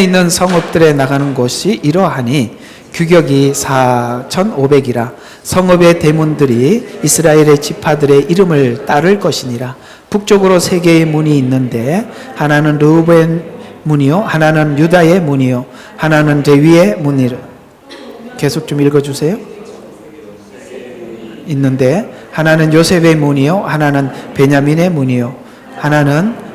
있는 성읍들에 나가는 곳이 이러하니 규격이 4,500이라. 성읍의 대문들이 이스라엘의 지파들의 이름을 따를 것이니라. 북쪽으로 3개의 문이 있는데 하나는 르우벤 문이요, 하나는 유다의 문이요, 하나는 레위의 문이라. 계속 좀 읽어주세요. 있는데 하나는 요셉의 문이요, 하나는 베냐민의 문이요, 하나는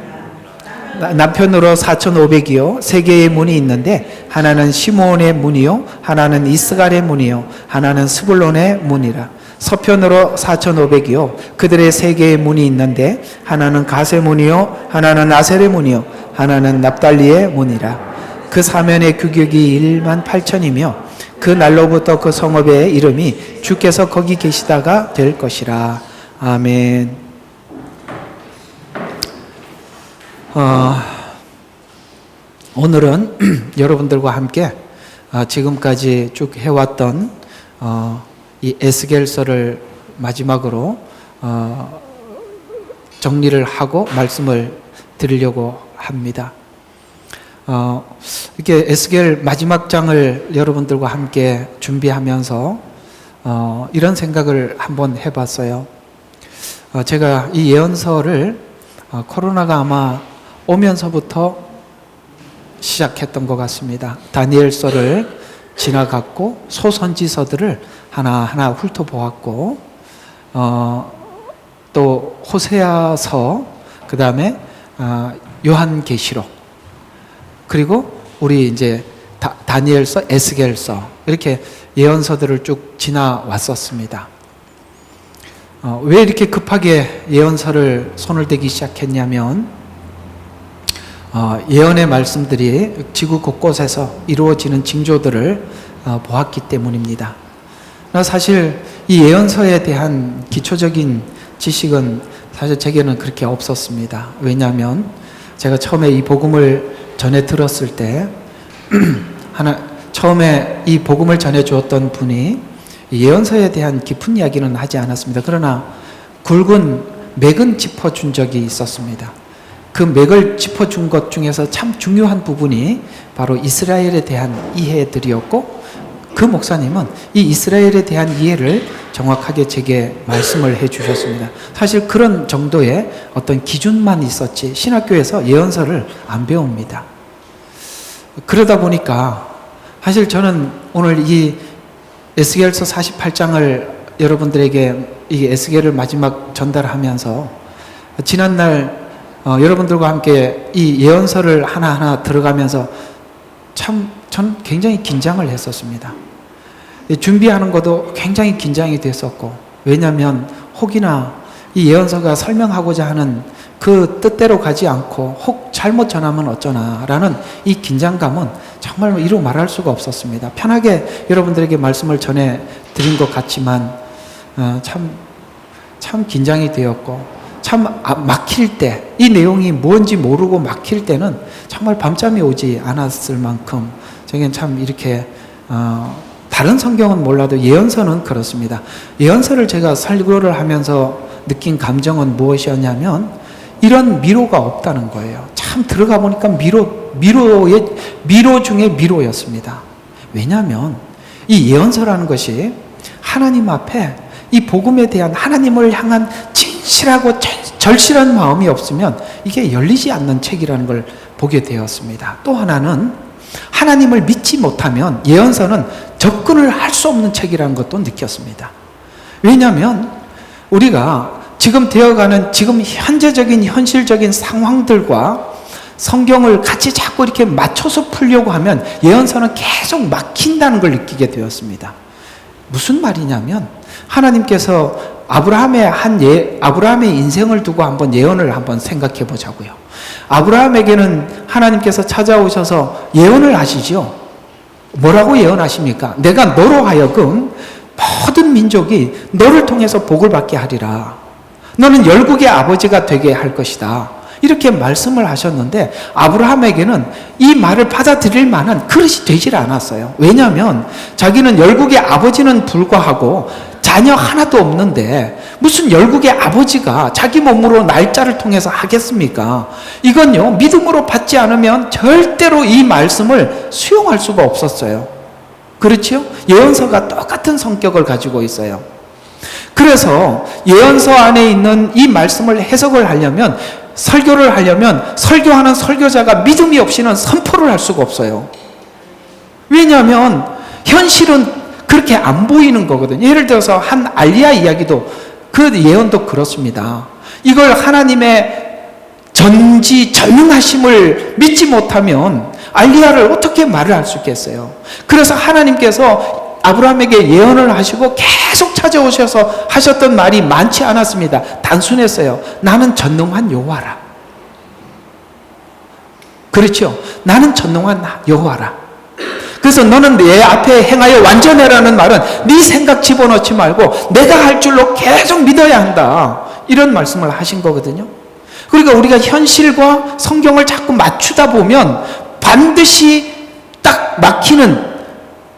남편으로 4,500이요 3개의 문이 있는데 하나는 시므온의 문이요, 하나는 이스갈의 문이요, 하나는 스불론의 문이라. 서편으로 4,500이요 그들의 3개의 문이 있는데 하나는 가세 문이요, 하나는 아셀의 문이요, 하나는 납달리의 문이라. 그 사면의 규격이 18,000이며 그 날로부터 그 성읍의 이름이 주께서 거기 계시다가 될 것이라. 아멘. 오늘은 여러분들과 함께 지금까지 쭉 해왔던 이 에스겔서를 마지막으로 정리를 하고 말씀을 드리려고 합니다. 이렇게 에스겔 마지막 장을 여러분들과 함께 준비하면서 이런 생각을 한번 해봤어요. 제가 이 예언서를 코로나가 아마 오면서부터 시작했던 것 같습니다. 다니엘서를 지나갔고 소선지서들을 하나하나 훑어보았고 또 호세아서, 그 다음에 요한계시록, 그리고 우리 이제 다니엘서, 에스겔서, 이렇게 예언서들을 쭉 지나왔었습니다. 왜 이렇게 급하게 예언서를 손을 대기 시작했냐면 예언의 말씀들이 지구 곳곳에서 이루어지는 징조들을 보았기 때문입니다. 사실 이 예언서에 대한 기초적인 지식은 사실 제게는 그렇게 없었습니다. 왜냐하면 제가 처음에 이 복음을 전해 들었을 때 처음에 이 복음을 전해 주었던 분이 예언서에 대한 깊은 이야기는 하지 않았습니다. 그러나 굵은 맥은 짚어준 적이 있었습니다. 그 맥을 짚어준 것 중에서 참 중요한 부분이 바로 이스라엘에 대한 이해들이었고, 그 목사님은 이 이스라엘에 대한 이해를 정확하게 제게 말씀을 해 주셨습니다. 사실 그런 정도의 어떤 기준만 있었지 신학교에서 예언서를 안 배웁니다. 그러다 보니까 사실 저는 오늘 이 에스겔서 48장을 여러분들에게 이 에스겔을 마지막 전달하면서 지난날 여러분들과 함께 이 예언서를 하나하나 들어가면서 전 굉장히 긴장을 했었습니다. 준비하는 것도 굉장히 긴장이 됐었고, 왜냐하면 혹이나 이 예언서가 설명하고자 하는 그 뜻대로 가지 않고 혹 잘못 전하면 어쩌나라는 이 긴장감은 정말 이루 말할 수가 없었습니다. 편하게 여러분들에게 말씀을 전해 드린 것 같지만 참 긴장이 되었고, 참 막힐 때, 이 내용이 뭔지 모르고 막힐 때는 정말 밤잠이 오지 않았을 만큼 저는 참 이렇게 다른 성경은 몰라도 예언서는 그렇습니다. 예언서를 제가 설교를 하면서 느낀 감정은 무엇이었냐면 이런 미로가 없다는 거예요. 참 들어가 보니까 미로 중에 미로였습니다. 왜냐하면 이 예언서라는 것이 하나님 앞에 이 복음에 대한 하나님을 향한 진실하고 절실한 마음이 없으면 이게 열리지 않는 책이라는 걸 보게 되었습니다. 또 하나는 하나님을 믿지 못하면 예언서는 접근을 할 수 없는 책이라는 것도 느꼈습니다. 왜냐하면 우리가 지금 되어가는 지금 현재적인 현실적인 상황들과 성경을 같이 자꾸 이렇게 맞춰서 풀려고 하면 예언서는 계속 막힌다는 걸 느끼게 되었습니다. 무슨 말이냐면 하나님께서 아브라함의 인생을 두고 한번 예언을 한번 생각해 보자고요. 아브라함에게는 하나님께서 찾아오셔서 예언을 하시죠. 뭐라고 예언하십니까? 내가 너로 하여금 모든 민족이 너를 통해서 복을 받게 하리라. 너는 열국의 아버지가 되게 할 것이다. 이렇게 말씀을 하셨는데 아브라함에게는 이 말을 받아들일 만한 그릇이 되질 않았어요. 왜냐하면 자기는 열국의 아버지는 불과하고 자녀 하나도 없는데 무슨 열국의 아버지가 자기 몸으로 날짜를 통해서 하겠습니까? 이건요, 믿음으로 받지 않으면 절대로 이 말씀을 수용할 수가 없었어요. 그렇죠? 예언서가 똑같은 성격을 가지고 있어요. 그래서 예언서 안에 있는 이 말씀을 해석을 하려면, 설교를 하려면 설교하는 설교자가 믿음이 없이는 선포를 할 수가 없어요. 왜냐하면 현실은 그렇게 안 보이는 거거든요. 예를 들어서 한 알리야 이야기도, 그 예언도 그렇습니다. 이걸 하나님의 전지전능하심을 믿지 못하면 알리야를 어떻게 말을 할 수 있겠어요? 그래서 하나님께서 아브라함에게 예언을 하시고 계속 찾아오셔서 하셨던 말이 많지 않았습니다. 단순했어요. 나는 전능한 여호와라. 그렇죠? 나는 전능한 여호와라. 그래서 너는 내 앞에 행하여 완전해라는 말은 네 생각 집어넣지 말고 내가 할 줄로 계속 믿어야 한다. 이런 말씀을 하신 거거든요. 그러니까 우리가 현실과 성경을 자꾸 맞추다 보면 반드시 딱 막히는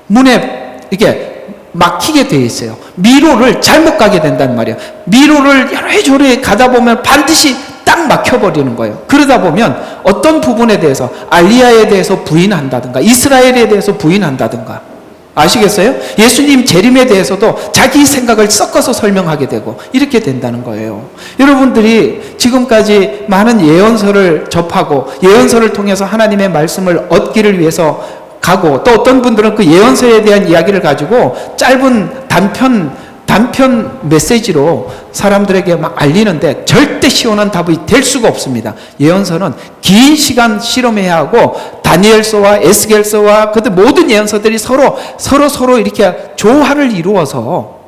문에 이게 막히게 되어 있어요. 미로를 잘못 가게 된단 말이에요. 미로를 여러저러 가다 보면 반드시 딱 막혀버리는 거예요. 그러다 보면 어떤 부분에 대해서 알리야에 대해서 부인한다든가 이스라엘에 대해서 부인한다든가, 아시겠어요? 예수님 재림에 대해서도 자기 생각을 섞어서 설명하게 되고 이렇게 된다는 거예요. 여러분들이 지금까지 많은 예언서를 접하고 예언서를 통해서 하나님의 말씀을 얻기를 위해서 가고, 또 어떤 분들은 그 예언서에 대한 이야기를 가지고 짧은 단편 메시지로 사람들에게 막 알리는데 절대 시원한 답이 될 수가 없습니다. 예언서는 긴 시간 실험해야 하고, 다니엘서와 에스겔서와 그 모든 예언서들이 서로 이렇게 조화를 이루어서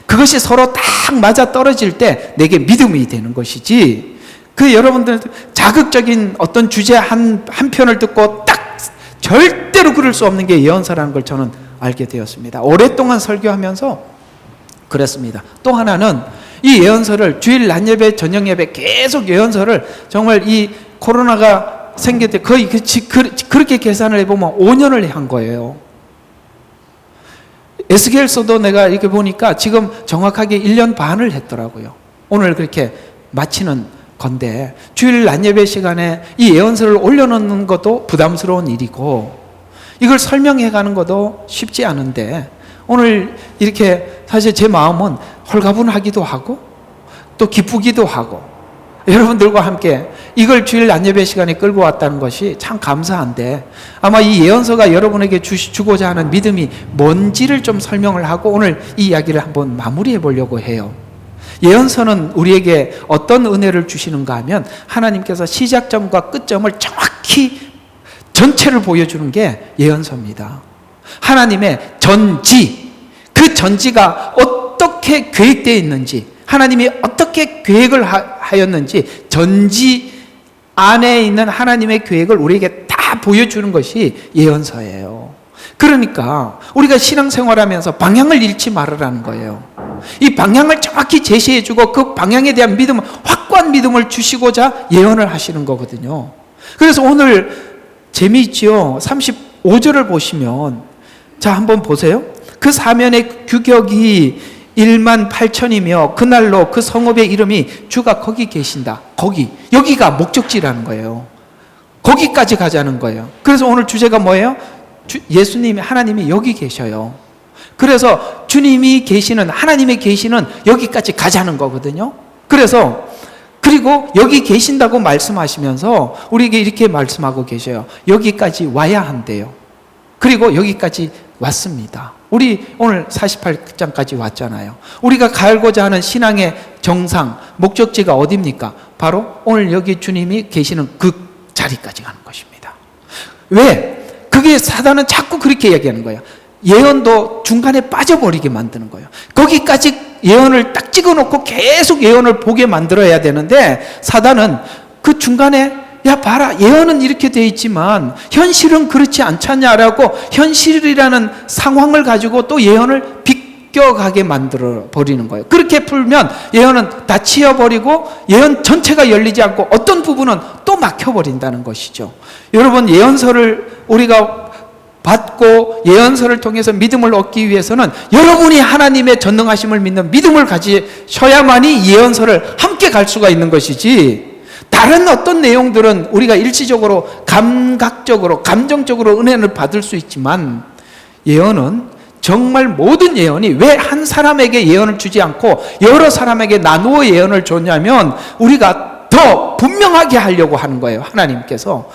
그것이 서로 딱 맞아 떨어질 때 내게 믿음이 되는 것이지, 그 여러분들 자극적인 어떤 주제 한 편을 듣고 딱 절대로 그럴 수 없는 게 예언서라는 걸 저는 알게 되었습니다. 오랫동안 설교하면서 그랬습니다. 또 하나는 이 예언서를 주일 낮 예배, 저녁 예배 계속 예언서를 정말 이 코로나가 생길 때 거의 그렇게 계산을 해보면 5년을 한 거예요. 에스겔서도 내가 이렇게 보니까 지금 정확하게 1년 반을 했더라고요. 오늘 그렇게 마치는 건데, 주일 낮 예배 시간에 이 예언서를 올려놓는 것도 부담스러운 일이고 이걸 설명해 가는 것도 쉽지 않은데, 오늘 이렇게 사실 제 마음은 홀가분하기도 하고 또 기쁘기도 하고, 여러분들과 함께 이걸 주일 낮 예배 시간에 끌고 왔다는 것이 참 감사한데, 아마 이 예언서가 여러분에게 주고자 하는 믿음이 뭔지를 좀 설명을 하고 오늘 이 이야기를 한번 마무리해 보려고 해요. 예언서는 우리에게 어떤 은혜를 주시는가 하면, 하나님께서 시작점과 끝점을 정확히 전체를 보여주는 게 예언서입니다. 하나님의 전지, 그 전지가 어떻게 계획되어 있는지, 하나님이 어떻게 계획을 하였는지, 전지 안에 있는 하나님의 계획을 우리에게 다 보여주는 것이 예언서예요. 그러니까 우리가 신앙생활하면서 방향을 잃지 말으라는 거예요. 이 방향을 정확히 제시해주고 그 방향에 대한 믿음, 확고한 믿음을 주시고자 예언을 하시는 거거든요. 그래서 오늘 재미있지요? 35절을 보시면, 자, 한번 보세요. 그 사면의 규격이 1만 8천이며 그날로 그 성읍의 이름이 주가 거기 계신다. 여기가 목적지라는 거예요. 거기까지 가자는 거예요. 그래서 오늘 주제가 뭐예요? 예수님이, 하나님이 여기 계셔요. 그래서 주님이 계시는, 하나님의 계시는 여기까지 가자는 거거든요. 그리고 여기 계신다고 말씀하시면서 우리에게 이렇게 말씀하고 계셔요. 여기까지 와야 한대요. 그리고 여기까지 왔습니다. 우리 오늘 48장까지 왔잖아요. 우리가 가고자 하는 신앙의 정상, 목적지가 어디입니까? 바로 오늘 여기 주님이 계시는 그 자리까지 가는 것입니다. 왜? 그게 사단은 자꾸 그렇게 얘기하는 거예요. 예언도 중간에 빠져버리게 만드는 거예요. 거기까지 예언을 딱 찍어놓고 계속 예언을 보게 만들어야 되는데, 사단은 그 중간에 야 봐라, 예언은 이렇게 돼 있지만 현실은 그렇지 않잖냐라고 현실이라는 상황을 가지고 또 예언을 비껴가게 만들어 버리는 거예요. 그렇게 풀면 예언은 다 치워버리고 예언 전체가 열리지 않고 어떤 부분은 또 막혀버린다는 것이죠. 여러분, 예언서를 우리가 받고 예언서를 통해서 믿음을 얻기 위해서는 여러분이 하나님의 전능하심을 믿는 믿음을 가지셔야만이 예언서를 함께 갈 수가 있는 것이지, 다른 어떤 내용들은 우리가 일시적으로 감각적으로 감정적으로 은혜를 받을 수 있지만, 예언은 정말 모든 예언이 왜 한 사람에게 예언을 주지 않고 여러 사람에게 나누어 예언을 줬냐면, 우리가 더 분명하게 하려고 하는 거예요. 하나님께서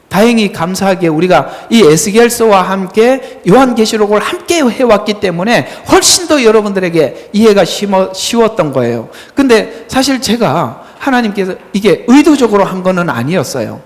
다행히 감사하게 우리가 이 에스겔서와 함께 요한계시록을 함께 해왔기 때문에 훨씬 더 여러분들에게 이해가 쉬웠던 거예요. 근데 사실 제가 하나님께서 이게 의도적으로 한 거는 아니었어요.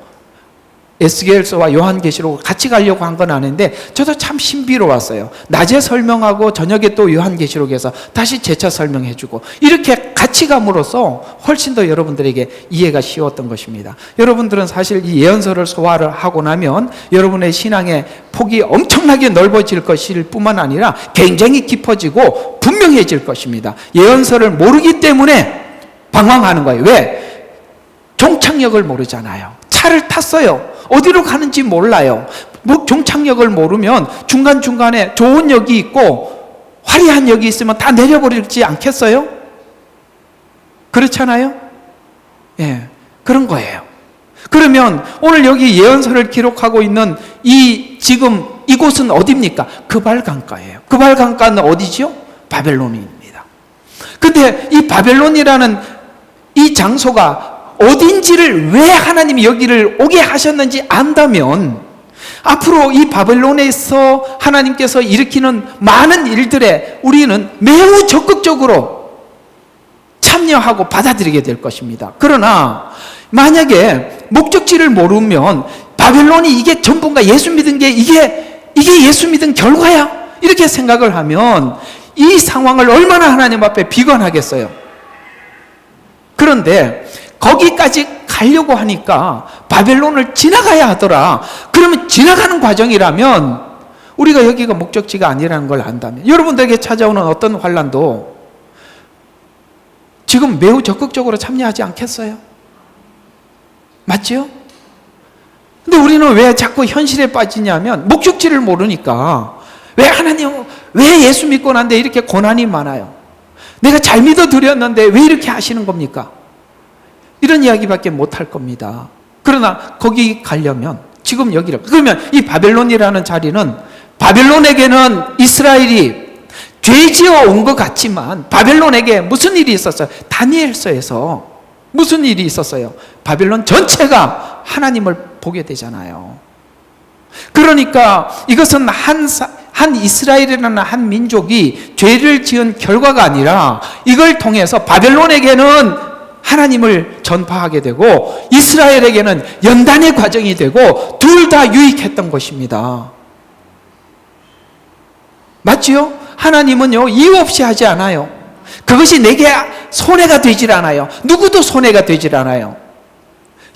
에스겔서와 요한계시록을 같이 가려고 한 건 아닌데, 저도 참 신비로웠어요. 낮에 설명하고 저녁에 또 요한계시록에서 다시 재차 설명해주고, 이렇게 같이 감으로써 훨씬 더 여러분들에게 이해가 쉬웠던 것입니다. 여러분들은 사실 이 예언서를 소화를 하고 나면 여러분의 신앙의 폭이 엄청나게 넓어질 것일 뿐만 아니라 굉장히 깊어지고 분명해질 것입니다. 예언서를 모르기 때문에 방황하는 거예요. 왜? 종착역을 모르잖아요. 차를 탔어요. 어디로 가는지 몰라요. 종착역을 모르면 중간중간에 좋은 역이 있고 화려한 역이 있으면 다 내려버리지 않겠어요? 그렇잖아요? 예, 그런 거예요. 그러면 오늘 여기 예언서를 기록하고 있는 지금 이곳은 어디입니까? 그발강가예요. 그발강가는 어디죠? 바벨론입니다. 근데 이 바벨론이라는 이 장소가 어딘지를 왜 하나님이 여기를 오게 하셨는지 안다면, 앞으로 이 바벨론에서 하나님께서 일으키는 많은 일들에 우리는 매우 적극적으로 참여하고 받아들이게 될 것입니다. 그러나 만약에 목적지를 모르면 바벨론이 이게 전부인가, 예수 믿은 게 이게 예수 믿은 결과야, 이렇게 생각을 하면 이 상황을 얼마나 하나님 앞에 비관하겠어요. 그런데 거기까지 가려고 하니까 바벨론을 지나가야 하더라. 그러면 지나가는 과정이라면 우리가 여기가 목적지가 아니라는 걸 안다면, 여러분들에게 찾아오는 어떤 환난도 지금 매우 적극적으로 참여하지 않겠어요? 맞죠? 근데 우리는 왜 자꾸 현실에 빠지냐면, 목적지를 모르니까. 왜 하나님, 왜 예수 믿고 난데 이렇게 고난이 많아요? 내가 잘 믿어드렸는데 왜 이렇게 하시는 겁니까? 이런 이야기밖에 못할 겁니다. 그러나 거기 가려면 지금 여기를, 그러면 이 바벨론이라는 자리는, 바벨론에게는 이스라엘이 죄 지어 온 것 같지만 바벨론에게 무슨 일이 있었어요? 다니엘서에서 무슨 일이 있었어요? 바벨론 전체가 하나님을 보게 되잖아요. 그러니까 이것은 한 이스라엘이라는 한 민족이 죄를 지은 결과가 아니라, 이걸 통해서 바벨론에게는 하나님을 전파하게 되고 이스라엘에게는 연단의 과정이 되고 둘 다 유익했던 것입니다. 맞지요? 하나님은요, 이유 없이 하지 않아요. 그것이 내게 손해가 되질 않아요. 누구도 손해가 되질 않아요.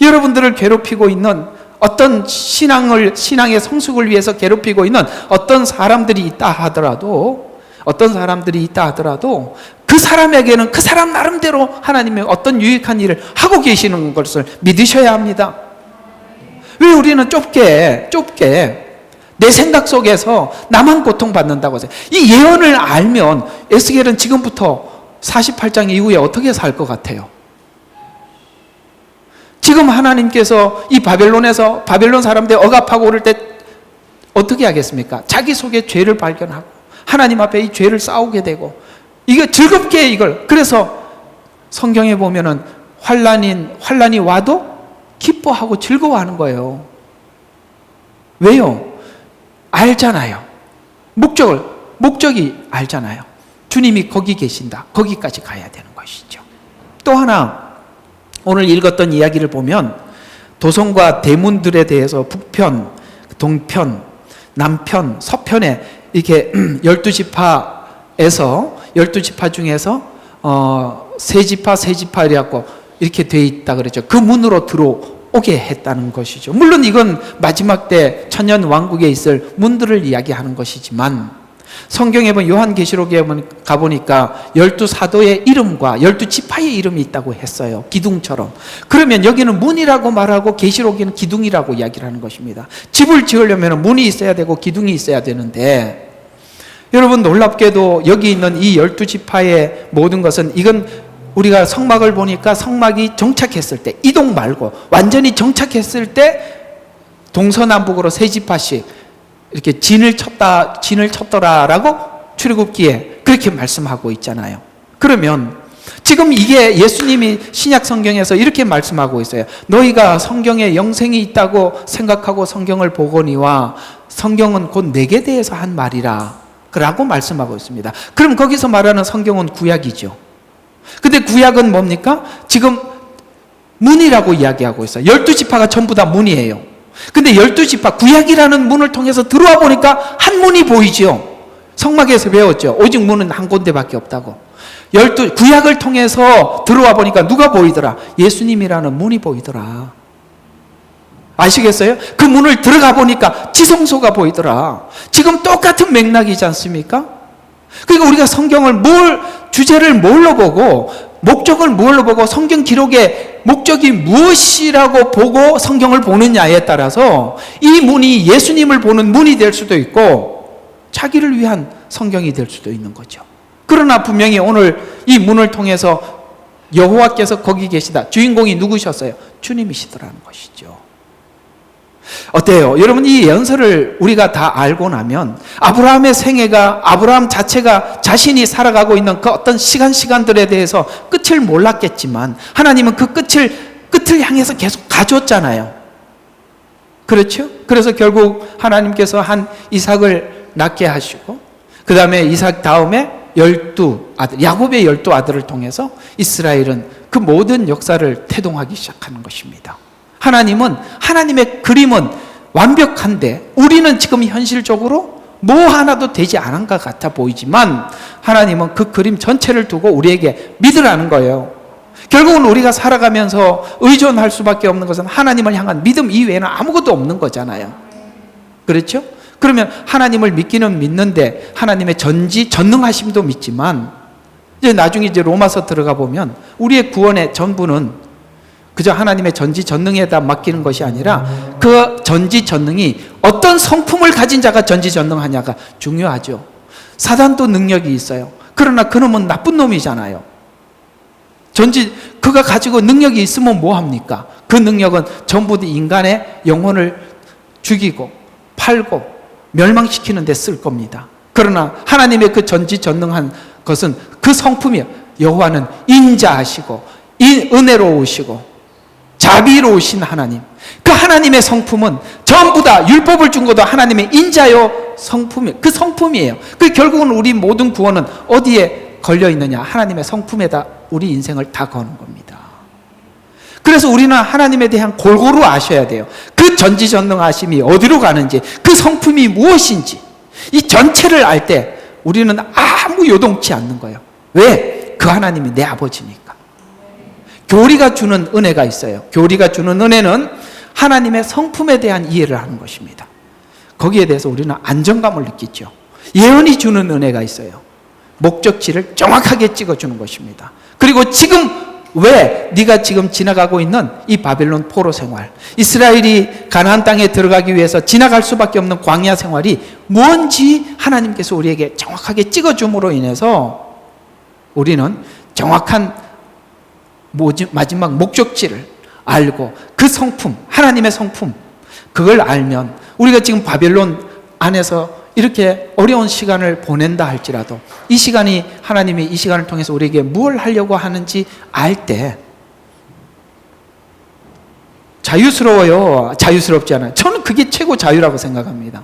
여러분들을 괴롭히고 있는 어떤 신앙의 성숙을 위해서 괴롭히고 있는 어떤 사람들이 있다 하더라도 그 사람에게는 그 사람 나름대로 하나님의 어떤 유익한 일을 하고 계시는 것을 믿으셔야 합니다. 왜 우리는 좁게 내 생각 속에서 나만 고통받는다고 해서, 이 예언을 알면 에스겔은 지금부터 48장 이후에 어떻게 살 것 같아요? 지금 하나님께서 이 바벨론 사람들 억압하고 오를 때 어떻게 하겠습니까? 자기 속에 죄를 발견하고 하나님 앞에 이 죄를 싸우게 되고, 이거 즐겁게 이걸, 그래서 성경에 보면은 환난이 와도 기뻐하고 즐거워하는 거예요. 왜요? 알잖아요. 목적이 알잖아요. 주님이 거기 계신다. 거기까지 가야 되는 것이죠. 또 하나, 오늘 읽었던 이야기를 보면 도성과 대문들에 대해서 북편, 동편, 남편, 서편에 이렇게 12지파 중에서 세 지파 이래갖고 이렇게 돼 있다 그랬죠. 그 문으로 들어오게 했다는 것이죠. 물론 이건 마지막 때 천년 왕국에 있을 문들을 이야기하는 것이지만, 성경에 보면 요한계시록에 가보니까 12사도의 이름과 12지파의 이름이 있다고 했어요. 기둥처럼. 그러면 여기는 문이라고 말하고 계시록에는 기둥이라고 이야기를 하는 것입니다. 집을 지으려면 문이 있어야 되고 기둥이 있어야 되는데, 여러분 놀랍게도 여기 있는 이 12지파의 모든 것은, 이건 우리가 성막을 보니까 성막이 정착했을 때, 이동 말고 완전히 정착했을 때 동서남북으로 세 지파씩 이렇게 진을 쳤더라라고 출애굽기에 그렇게 말씀하고 있잖아요. 그러면 지금 이게 예수님이 신약 성경에서 이렇게 말씀하고 있어요. 너희가 성경에 영생이 있다고 생각하고 성경을 보거니와 성경은 곧 내게 대해서 한 말이라 라고 말씀하고 있습니다. 그럼 거기서 말하는 성경은 구약이죠. 근데 구약은 뭡니까? 지금 문이라고 이야기하고 있어요. 12지파가 전부 다 문이에요. 근데 12지파, 구약이라는 문을 통해서 들어와 보니까 한 문이 보이죠. 성막에서 배웠죠. 오직 문은 한 군데밖에 없다고. 구약을 통해서 들어와 보니까 누가 보이더라? 예수님이라는 문이 보이더라. 아시겠어요? 그 문을 들어가 보니까 지성소가 보이더라. 지금 똑같은 맥락이지 않습니까? 그러니까 우리가 성경을 주제를 뭘로 보고, 목적을 뭘로 보고, 성경 기록의 목적이 무엇이라고 보고 성경을 보느냐에 따라서 이 문이 예수님을 보는 문이 될 수도 있고 자기를 위한 성경이 될 수도 있는 거죠. 그러나 분명히 오늘 이 문을 통해서 여호와께서 거기 계시다. 주인공이 누구셨어요? 주님이시더라는 것이죠. 어때요? 여러분, 이 예언서를 우리가 다 알고 나면 아브라함의 생애가, 아브라함 자체가 자신이 살아가고 있는 그 어떤 시간들에 대해서 끝을 몰랐겠지만 하나님은 그 끝을 향해서 계속 가줬잖아요. 그렇죠? 그래서 결국 하나님께서 한 이삭을 낳게 하시고, 그 다음에 이삭 다음에 12아들, 야곱의 12아들을 통해서 이스라엘은 그 모든 역사를 태동하기 시작하는 것입니다. 하나님의 그림은 완벽한데 우리는 지금 현실적으로 뭐 하나도 되지 않은 것 같아 보이지만 하나님은 그 그림 전체를 두고 우리에게 믿으라는 거예요. 결국은 우리가 살아가면서 의존할 수밖에 없는 것은 하나님을 향한 믿음 이외에는 아무것도 없는 거잖아요. 그렇죠? 그러면 하나님을 믿기는 믿는데 하나님의 전능하심도 믿지만, 이제 나중에 로마서 들어가 보면 우리의 구원의 전부는 그저 하나님의 전지전능에다 맡기는 것이 아니라 그 전지전능이 어떤 성품을 가진 자가 전지전능하냐가 중요하죠. 사단도 능력이 있어요. 그러나 그놈은 나쁜 놈이잖아요. 그가 가지고 능력이 있으면 뭐합니까? 그 능력은 전부 인간의 영혼을 죽이고 팔고 멸망시키는 데 쓸 겁니다. 그러나 하나님의 그 전지전능한 것은 그 성품이에요. 여호와는 인자하시고 은혜로우시고 자비로우신 하나님, 그 하나님의 성품은 전부 다 율법을 준 것도 하나님의 인자요 그 성품이에요. 그 결국은 우리 모든 구원은 어디에 걸려 있느냐? 하나님의 성품에다 우리 인생을 다 거는 겁니다. 그래서 우리는 하나님에 대한 골고루 아셔야 돼요. 그 전지전능하심이 어디로 가는지, 그 성품이 무엇인지, 이 전체를 알 때 우리는 아무 요동치 않는 거예요. 왜? 그 하나님이 내 아버지니까. 교리가 주는 은혜가 있어요. 교리가 주는 은혜는 하나님의 성품에 대한 이해를 하는 것입니다. 거기에 대해서 우리는 안정감을 느끼죠. 예언이 주는 은혜가 있어요. 목적지를 정확하게 찍어주는 것입니다. 그리고 지금 왜 네가 지금 지나가고 있는 이 바벨론 포로 생활, 이스라엘이 가나안 땅에 들어가기 위해서 지나갈 수밖에 없는 광야 생활이 뭔지 하나님께서 우리에게 정확하게 찍어줌으로 인해서 우리는 정확한 마지막 목적지를 알고 그 성품, 하나님의 성품, 그걸 알면 우리가 지금 바벨론 안에서 이렇게 어려운 시간을 보낸다 할지라도 이 시간이 하나님이 이 시간을 통해서 우리에게 무엇을 하려고 하는지 알 때 자유스러워요? 자유스럽지 않아요? 저는 그게 최고 자유라고 생각합니다.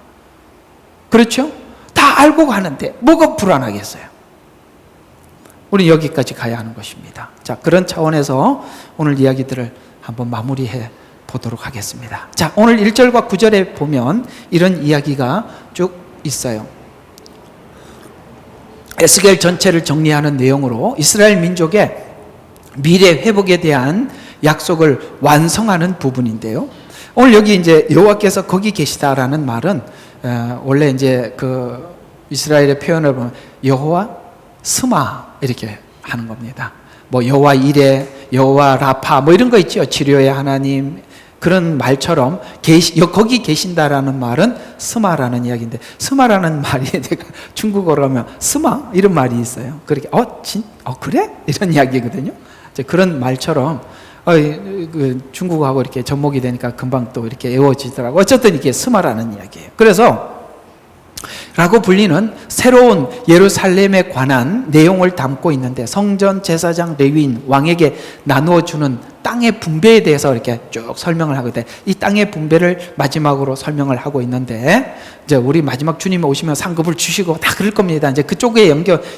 그렇죠? 다 알고 가는데 뭐가 불안하겠어요? 우리 여기까지 가야 하는 것입니다. 자, 그런 차원에서 오늘 이야기들을 한번 마무리해 보도록 하겠습니다. 자, 오늘 1절과 9절에 보면 이런 이야기가 쭉 있어요. 에스겔 전체를 정리하는 내용으로 이스라엘 민족의 미래 회복에 대한 약속을 완성하는 부분인데요. 오늘 여기 이제 여호와께서 거기 계시다라는 말은 원래 이제 그 이스라엘의 표현을 보면 여호와 스마 이렇게 하는 겁니다. 뭐 여호와 이레, 여호와 라파 뭐 이런 거 있죠. 치료의 하나님 그런 말처럼 거기 계신다라는 말은 스마라는 이야기인데, 스마라는 말이 내가 중국어로 하면 스마 이런 말이 있어요. 그렇게 그래? 이런 이야기거든요. 그런 말처럼 중국어하고 이렇게 접목이 되니까 금방 또 이렇게 외워지더라고. 어쨌든 이게 스마라는 이야기예요. 그래서 라고 불리는 새로운 예루살렘에 관한 내용을 담고 있는데, 성전, 제사장, 레위인, 왕에게 나누어주는 땅의 분배에 대해서 이렇게 쭉 설명을 하거든요. 이 땅의 분배를 마지막으로 설명을 하고 있는데, 이제 우리 마지막 주님이 오시면 상급을 주시고 다 그럴 겁니다. 이제 그쪽에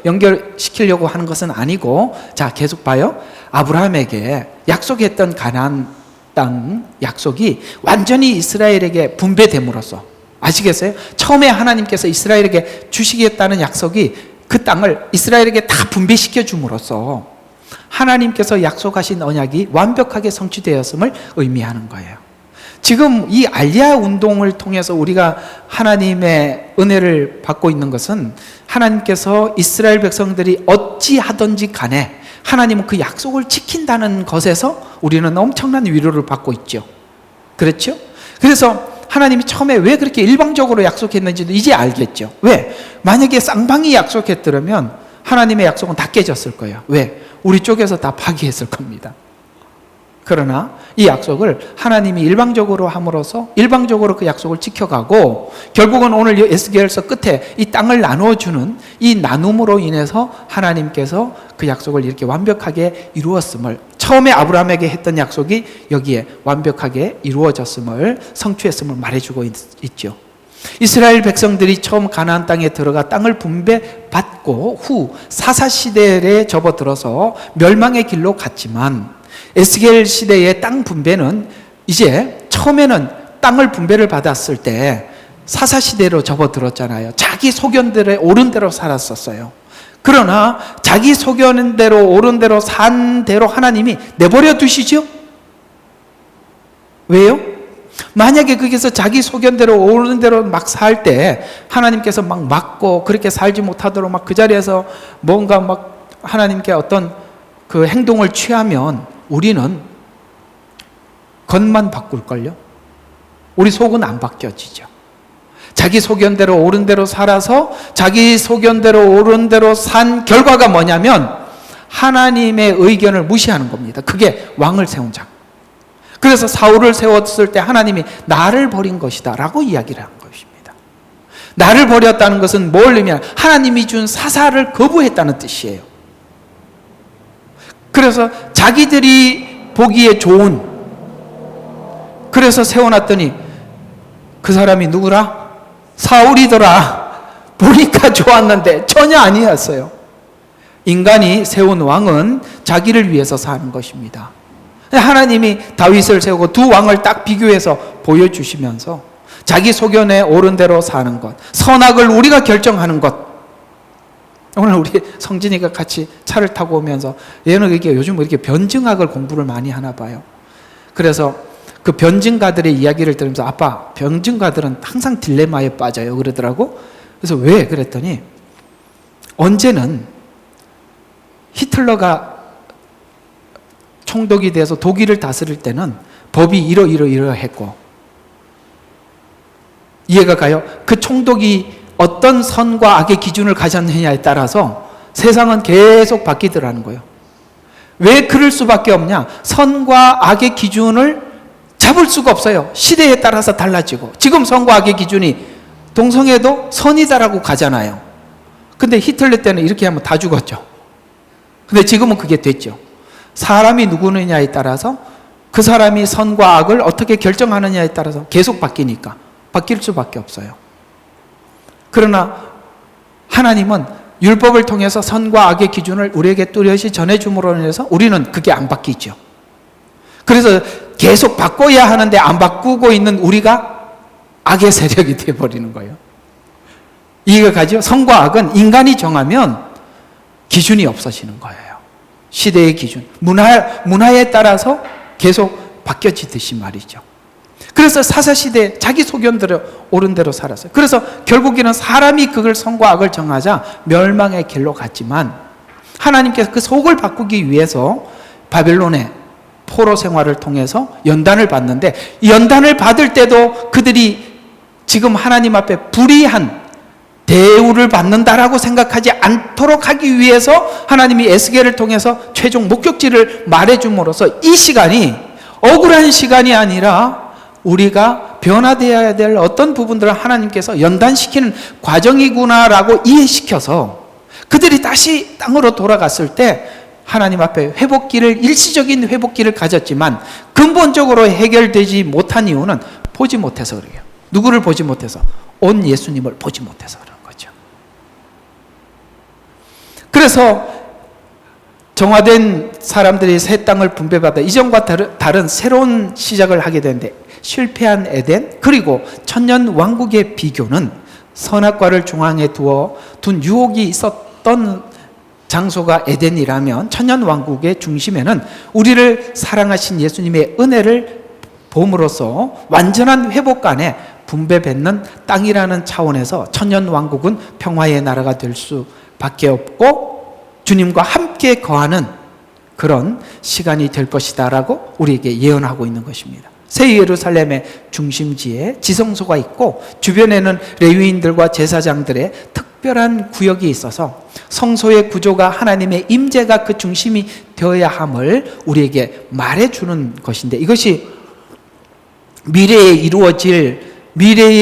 연결시키려고 하는 것은 아니고, 자, 계속 봐요. 아브라함에게 약속했던 가나안 땅 약속이 완전히 이스라엘에게 분배됨으로써, 아시겠어요? 처음에 하나님께서 이스라엘에게 주시겠다는 약속이 그 땅을 이스라엘에게 다 분배시켜 줌으로써 하나님께서 약속하신 언약이 완벽하게 성취되었음을 의미하는 거예요. 지금 이 알리아 운동을 통해서 우리가 하나님의 은혜를 받고 있는 것은, 하나님께서 이스라엘 백성들이 어찌하든지 간에 하나님은 그 약속을 지킨다는 것에서 우리는 엄청난 위로를 받고 있죠. 그렇죠? 그래서 하나님이 처음에 왜 그렇게 일방적으로 약속했는지도 이제 알겠죠. 왜? 만약에 쌍방이 약속했더라면 하나님의 약속은 다 깨졌을 거예요. 왜? 우리 쪽에서 다 파기했을 겁니다. 그러나 이 약속을 하나님이 일방적으로 함으로써 일방적으로 그 약속을 지켜가고, 결국은 오늘 에스겔서 끝에 이 땅을 나누어주는 이 나눔으로 인해서 하나님께서 그 약속을 이렇게 완벽하게 이루었음을, 처음에 아브라함에게 했던 약속이 여기에 완벽하게 이루어졌음을, 성취했음을 말해주고 있죠. 이스라엘 백성들이 처음 가나안 땅에 들어가 땅을 분배받고 후 사사시대에 접어들어서 멸망의 길로 갔지만, 에스겔 시대의 땅 분배는 이제 처음에는 땅을 분배를 받았을 때 사사시대로 접어들었잖아요. 자기 소견대로 옳은 대로 살았었어요. 그러나 자기 소견 대로 옳은 대로 산 대로 하나님이 내버려 두시죠? 왜요? 만약에 거기서 자기 소견대로 옳은 대로 막 살 때 하나님께서 막 막고 그렇게 살지 못하도록 막 그 자리에서 뭔가 막 하나님께 어떤 그 행동을 취하면 우리는 겉만 바꿀걸요? 우리 속은 안 바뀌어지죠. 자기 소견대로 옳은 대로 살아서 자기 소견대로 옳은 대로 산 결과가 뭐냐면 하나님의 의견을 무시하는 겁니다. 그게 왕을 세운 자. 그래서 사울을 세웠을 때 하나님이 나를 버린 것이다 라고 이야기를 한 것입니다. 나를 버렸다는 것은 뭘 의미하냐? 하나님이 준 사사를 거부했다는 뜻이에요. 그래서 자기들이 보기에 좋은, 그래서 세워놨더니 그 사람이 누구라? 사울이더라. 보니까 좋았는데 전혀 아니었어요. 인간이 세운 왕은 자기를 위해서 사는 것입니다. 하나님이 다윗을 세우고 두 왕을 딱 비교해서 보여주시면서 자기 소견에 옳은 대로 사는 것, 선악을 우리가 결정하는 것. 오늘 우리 성진이가 같이 차를 타고 오면서 얘는 이렇게 요즘 이렇게 변증학을 공부를 많이 하나 봐요. 그래서 그 변증가들의 이야기를 들으면서 아빠, 변증가들은 항상 딜레마에 빠져요 그러더라고. 그래서 왜? 그랬더니 언제는 히틀러가 총독이 돼서 독일을 다스릴 때는 법이 이러했고, 이해가 가요? 그 총독이 어떤 선과 악의 기준을 가졌느냐에 따라서 세상은 계속 바뀌더라는 거예요. 왜 그럴 수밖에 없냐? 선과 악의 기준을 잡을 수가 없어요. 시대에 따라서 달라지고. 지금 선과 악의 기준이 동성애도 선이다라고 가잖아요. 근데 히틀러 때는 이렇게 하면 다 죽었죠. 근데 지금은 그게 됐죠. 사람이 누구느냐에 따라서 그 사람이 선과 악을 어떻게 결정하느냐에 따라서 계속 바뀌니까 바뀔 수밖에 없어요. 그러나 하나님은 율법을 통해서 선과 악의 기준을 우리에게 뚜렷이 전해줌으로 인해서 우리는 그게 안 바뀌죠. 그래서 계속 바꿔야 하는데 안 바꾸고 있는 우리가 악의 세력이 되어버리는 거예요. 이해가 가죠? 선과 악은 인간이 정하면 기준이 없어지는 거예요. 시대의 기준, 문화에 따라서 계속 바뀌어지듯이 말이죠. 그래서 사사시대 자기 소견대로 옳은 대로 살았어요. 그래서 결국에는 사람이 그걸 선과 악을 정하자 멸망의 길로 갔지만 하나님께서 그 속을 바꾸기 위해서 바벨론의 포로 생활을 통해서 연단을 받는데, 연단을 받을 때도 그들이 지금 하나님 앞에 불의한 대우를 받는다라고 생각하지 않도록 하기 위해서 하나님이 에스겔을 통해서 최종 목적지를 말해줌으로써 이 시간이 억울한 시간이 아니라 우리가 변화되어야 될 어떤 부분들을 하나님께서 연단시키는 과정이구나라고 이해시켜서 그들이 다시 땅으로 돌아갔을 때 하나님 앞에 회복기를, 일시적인 회복기를 가졌지만 근본적으로 해결되지 못한 이유는 보지 못해서 그래요. 누구를 보지 못해서? 온 예수님을 보지 못해서 그런 거죠. 그래서 정화된 사람들이 새 땅을 분배받아 이전과 다른 새로운 시작을 하게 되는데, 실패한 에덴 그리고 천년 왕국의 비교는 선악과를 중앙에 둔 유혹이 있었던 장소가 에덴이라면 천년 왕국의 중심에는 우리를 사랑하신 예수님의 은혜를 봄으로써 완전한 회복간에 분배받는 땅이라는 차원에서 천년 왕국은 평화의 나라가 될 수밖에 없고 주님과 함께 거하는 그런 시간이 될 것이다라고 우리에게 예언하고 있는 것입니다. 새 예루살렘의 중심지에 지성소가 있고 주변에는 레위인들과 제사장들의 특별한 구역이 있어서 성소의 구조가 하나님의 임재가 그 중심이 되어야 함을 우리에게 말해주는 것인데, 이것이 미래에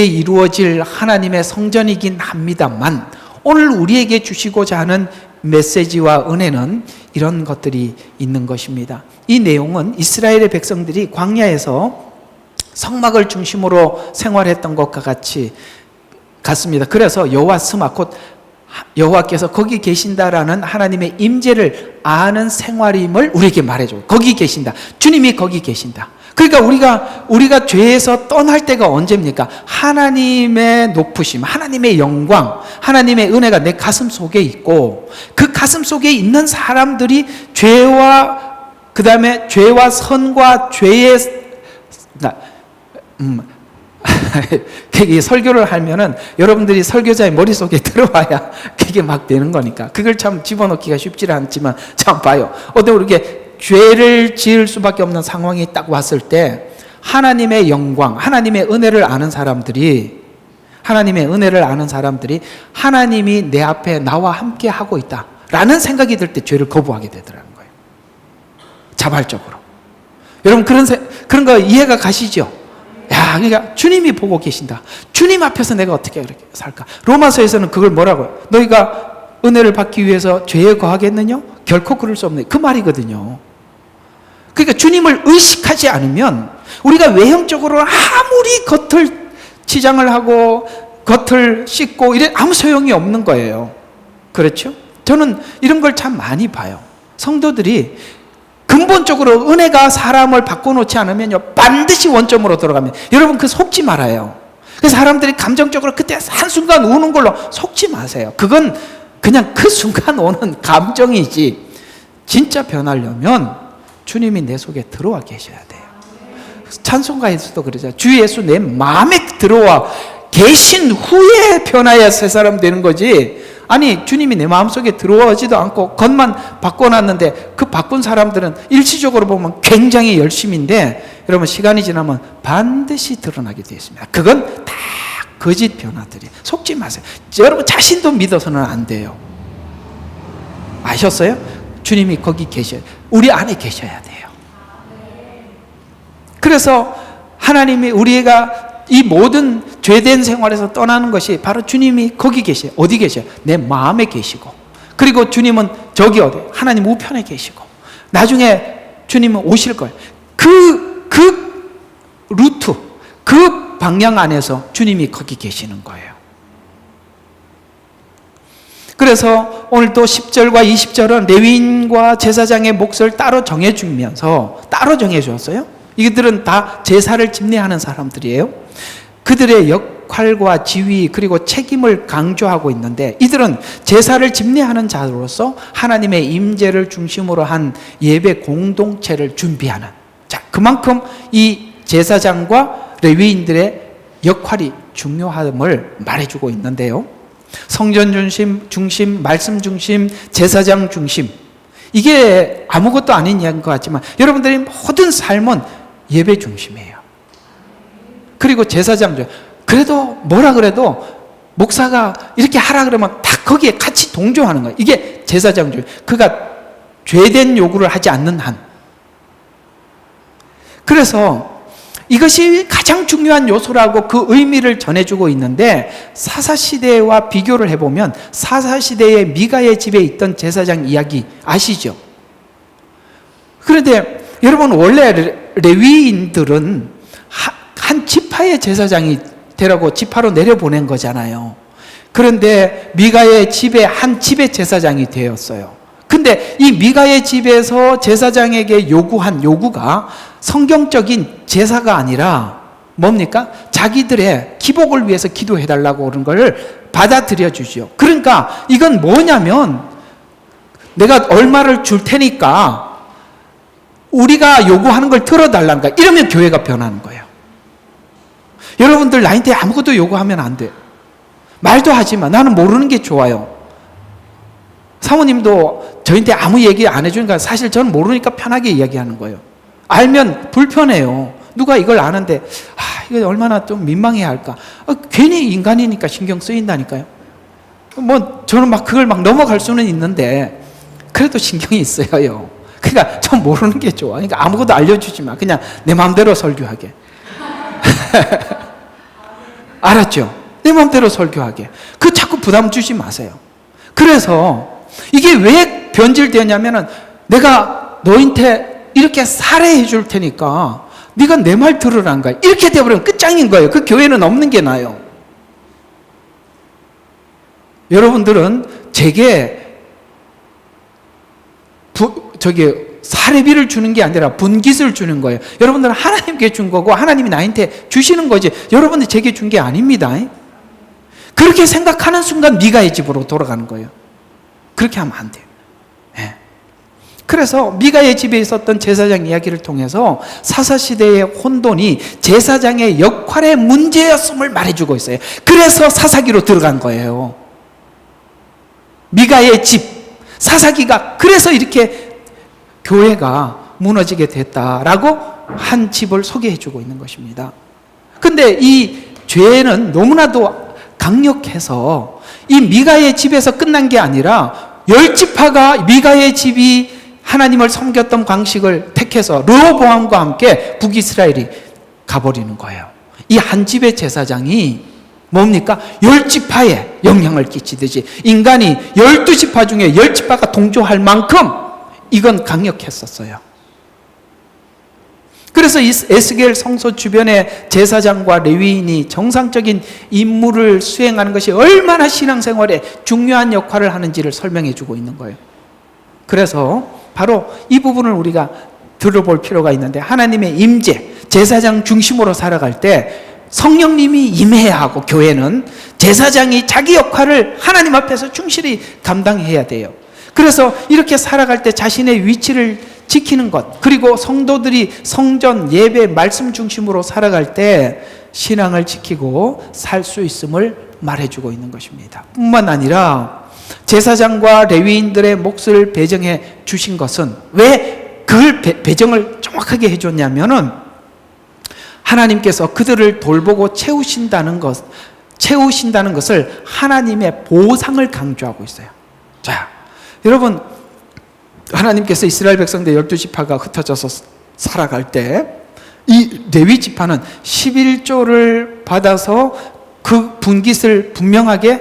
이루어질 하나님의 성전이긴 합니다만, 오늘 우리에게 주시고자 하는 메시지와 은혜는 이런 것들이 있는 것입니다. 이 내용은 이스라엘의 백성들이 광야에서 성막을 중심으로 생활했던 것과 같습니다. 그래서 여호와 스마, 곧 여호와께서 거기 계신다라는 하나님의 임재를 아는 생활임을 우리에게 말해줘요. 거기 계신다. 주님이 거기 계신다. 그러니까 우리가 죄에서 떠날 때가 언제입니까? 하나님의 높으심, 하나님의 영광, 하나님의 은혜가 내 가슴 속에 있고, 그 가슴 속에 있는 사람들이 그 다음에 죄와 선과 죄의 그게 설교를 하면은 여러분들이 설교자의 머릿속에 들어와야 그게 막 되는 거니까 그걸 참 집어넣기가 쉽지 않지만, 참 봐요. 어때 우리게 죄를 지을 수밖에 없는 상황이 딱 왔을 때 하나님의 영광, 하나님의 은혜를 아는 사람들이 하나님이 내 앞에 나와 함께 하고 있다라는 생각이 들 때 죄를 거부하게 되더라는 거예요. 자발적으로. 여러분 그런 거 이해가 가시죠? 야, 그러니까 주님이 보고 계신다. 주님 앞에서 내가 어떻게 그렇게 살까? 로마서에서는 그걸 뭐라고요? 너희가 은혜를 받기 위해서 죄에 거하겠느냐? 결코 그럴 수 없네. 그 말이거든요. 그러니까 주님을 의식하지 않으면 우리가 외형적으로 아무리 겉을 치장을 하고 겉을 씻고 이래 아무 소용이 없는 거예요. 그렇죠? 저는 이런 걸 참 많이 봐요. 성도들이 근본적으로 은혜가 사람을 바꿔놓지 않으면요, 반드시 원점으로 돌아갑니다. 여러분 그 속지 말아요. 그래서 사람들이 감정적으로 그때 한순간 우는 걸로 속지 마세요. 그건 그냥 그 순간 오는 감정이지, 진짜 변하려면 주님이 내 속에 들어와 계셔야 돼요. 찬송가에서도 그러죠. 주 예수 내 마음에 들어와 계신 후에 변화야 새 사람 되는 거지, 아니 주님이 내 마음속에 들어오지도 않고 겉만 바꿔놨는데 그 바꾼 사람들은 일시적으로 보면 굉장히 열심인데 여러분 시간이 지나면 반드시 드러나게 되어 있습니다. 그건 다 거짓 변화들이. 속지 마세요. 여러분 자신도 믿어서는 안 돼요. 아셨어요? 주님이 거기 계셔요. 우리 안에 계셔야 돼요. 그래서 하나님이 우리가 이 모든 죄된 생활에서 떠나는 것이 바로 주님이 거기 계셔요. 어디 계셔요? 내 마음에 계시고, 그리고 주님은 저기 어디? 하나님 우편에 계시고, 나중에 주님은 오실 거예요. 그 루트, 그 방향 안에서 주님이 거기 계시는 거예요. 그래서 오늘도 10절과 20절은 레위인과 제사장의 몫을 따로 정해주면서 따로 정해주었어요. 이들은 다 제사를 집례하는 사람들이에요. 그들의 역할과 지위 그리고 책임을 강조하고 있는데, 이들은 제사를 집례하는 자로서 하나님의 임재를 중심으로 한 예배 공동체를 준비하는 자, 그만큼 이 제사장과 레위인들의 역할이 중요함을 말해주고 있는데요. 성전 중심, 말씀 중심, 제사장 중심, 이게 아무것도 아닌 이야기인 것 같지만 여러분들의 모든 삶은 예배 중심이에요. 그리고 제사장 중심. 그래도 뭐라 그래도 목사가 이렇게 하라 그러면 다 거기에 같이 동조하는 거예요. 이게 제사장 중심. 그가 죄된 요구를 하지 않는 한. 그래서 이것이 가장 중요한 요소라고 그 의미를 전해주고 있는데, 사사시대와 비교를 해보면 사사시대의 미가의 집에 있던 제사장 이야기 아시죠? 그런데 여러분, 원래 레위인들은 한 지파의 제사장이 되라고 지파로 내려보낸 거잖아요. 그런데 미가의 집에 한 집의 제사장이 되었어요. 근데 이 미가의 집에서 제사장에게 요구한 요구가 성경적인 제사가 아니라 뭡니까? 자기들의 기복을 위해서 기도해달라고 그런 걸 받아들여 주죠. 그러니까 이건 뭐냐면, 내가 얼마를 줄 테니까 우리가 요구하는 걸 들어달라는 거야. 이러면 교회가 변하는 거예요. 여러분들 나한테 아무것도 요구하면 안 돼. 말도 하지 마. 나는 모르는 게 좋아요. 사모님도 저한테 아무 얘기 안 해주니까 사실 저는 모르니까 편하게 이야기하는 거예요. 알면 불편해요. 누가 이걸 아는데 이거 얼마나 좀 민망해 할까. 괜히 인간이니까 신경 쓰인다니까요. 뭐 저는 막 그걸 막 넘어갈 수는 있는데 그래도 신경이 쓰여요. 그러니까 전 모르는 게 좋아. 그러니까 아무것도 알려주지 마. 그냥 내 마음대로 설교하게. 알았죠? 내 마음대로 설교하게. 그 자꾸 부담 주지 마세요. 그래서 이게 왜 변질되냐면은, 내가 너한테 이렇게 살해해 줄 테니까 네가 내 말 들으란 거야. 이렇게 되어버리면 끝장인 거예요. 그 교회는 없는 게 나아요. 여러분들은 제게 사례비를 주는 게 아니라 분깃을 주는 거예요. 여러분들은 하나님께 준 거고 하나님이 나한테 주시는 거지, 여러분들 제게 준 게 아닙니다. 그렇게 생각하는 순간 미가의 집으로 돌아가는 거예요. 그렇게 하면 안 돼요. 네. 그래서 미가의 집에 있었던 제사장 이야기를 통해서 사사시대의 혼돈이 제사장의 역할의 문제였음을 말해주고 있어요. 그래서 사사기로 들어간 거예요. 미가의 집, 사사기가 그래서 이렇게 교회가 무너지게 됐다라고 한 집을 소개해주고 있는 것입니다. 근데 이 죄는 너무나도 강력해서 이 미가의 집에서 끝난 게 아니라 10지파가 미가의 집이 하나님을 섬겼던 방식을 택해서 르호보암과 함께 북이스라엘이 가버리는 거예요. 이 한 집의 제사장이 뭡니까? 10지파에 영향을 끼치듯이 인간이 12지파 중에 10지파가 동조할 만큼 이건 강력했었어요. 그래서 이 에스겔 성소 주변의 제사장과 레위인이 정상적인 임무를 수행하는 것이 얼마나 신앙생활에 중요한 역할을 하는지를 설명해 주고 있는 거예요. 그래서 바로 이 부분을 우리가 들어볼 필요가 있는데, 하나님의 임재, 제사장 중심으로 살아갈 때 성령님이 임해야 하고, 교회는 제사장이 자기 역할을 하나님 앞에서 충실히 감당해야 돼요. 그래서 이렇게 살아갈 때 자신의 위치를 지키는 것, 그리고 성도들이 성전, 예배, 말씀 중심으로 살아갈 때 신앙을 지키고 살 수 있음을 말해주고 있는 것입니다. 뿐만 아니라 제사장과 레위인들의 몫을 배정해 주신 것은, 왜 그걸 배정을 정확하게 해줬냐면은, 하나님께서 그들을 돌보고 채우신다는 것을 하나님의 보상을 강조하고 있어요. 자, 여러분, 하나님께서 이스라엘 백성들 12지파가 흩어져서 살아갈 때 이 레위 지파는 11조를 받아서 그 분깃을 분명하게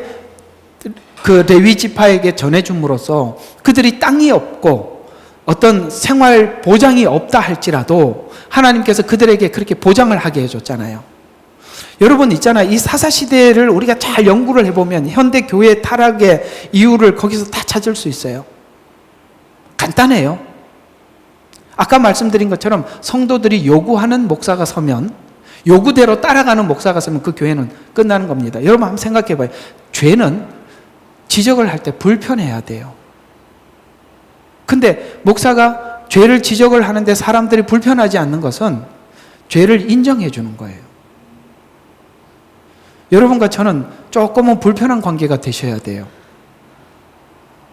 그 레위 지파에게 전해줌으로써 그들이 땅이 없고 어떤 생활 보장이 없다 할지라도 하나님께서 그들에게 그렇게 보장을 하게 해줬잖아요. 여러분 있잖아요. 이 사사시대를 우리가 잘 연구를 해보면 현대 교회 타락의 이유를 거기서 다 찾을 수 있어요. 간단해요. 아까 말씀드린 것처럼 성도들이 요구하는 목사가 서면, 요구대로 따라가는 목사가 서면 그 교회는 끝나는 겁니다. 여러분 한번 생각해 봐요. 죄는 지적을 할 때 불편해야 돼요. 근데 목사가 죄를 지적을 하는데 사람들이 불편하지 않는 것은 죄를 인정해 주는 거예요. 여러분과 저는 조금은 불편한 관계가 되셔야 돼요.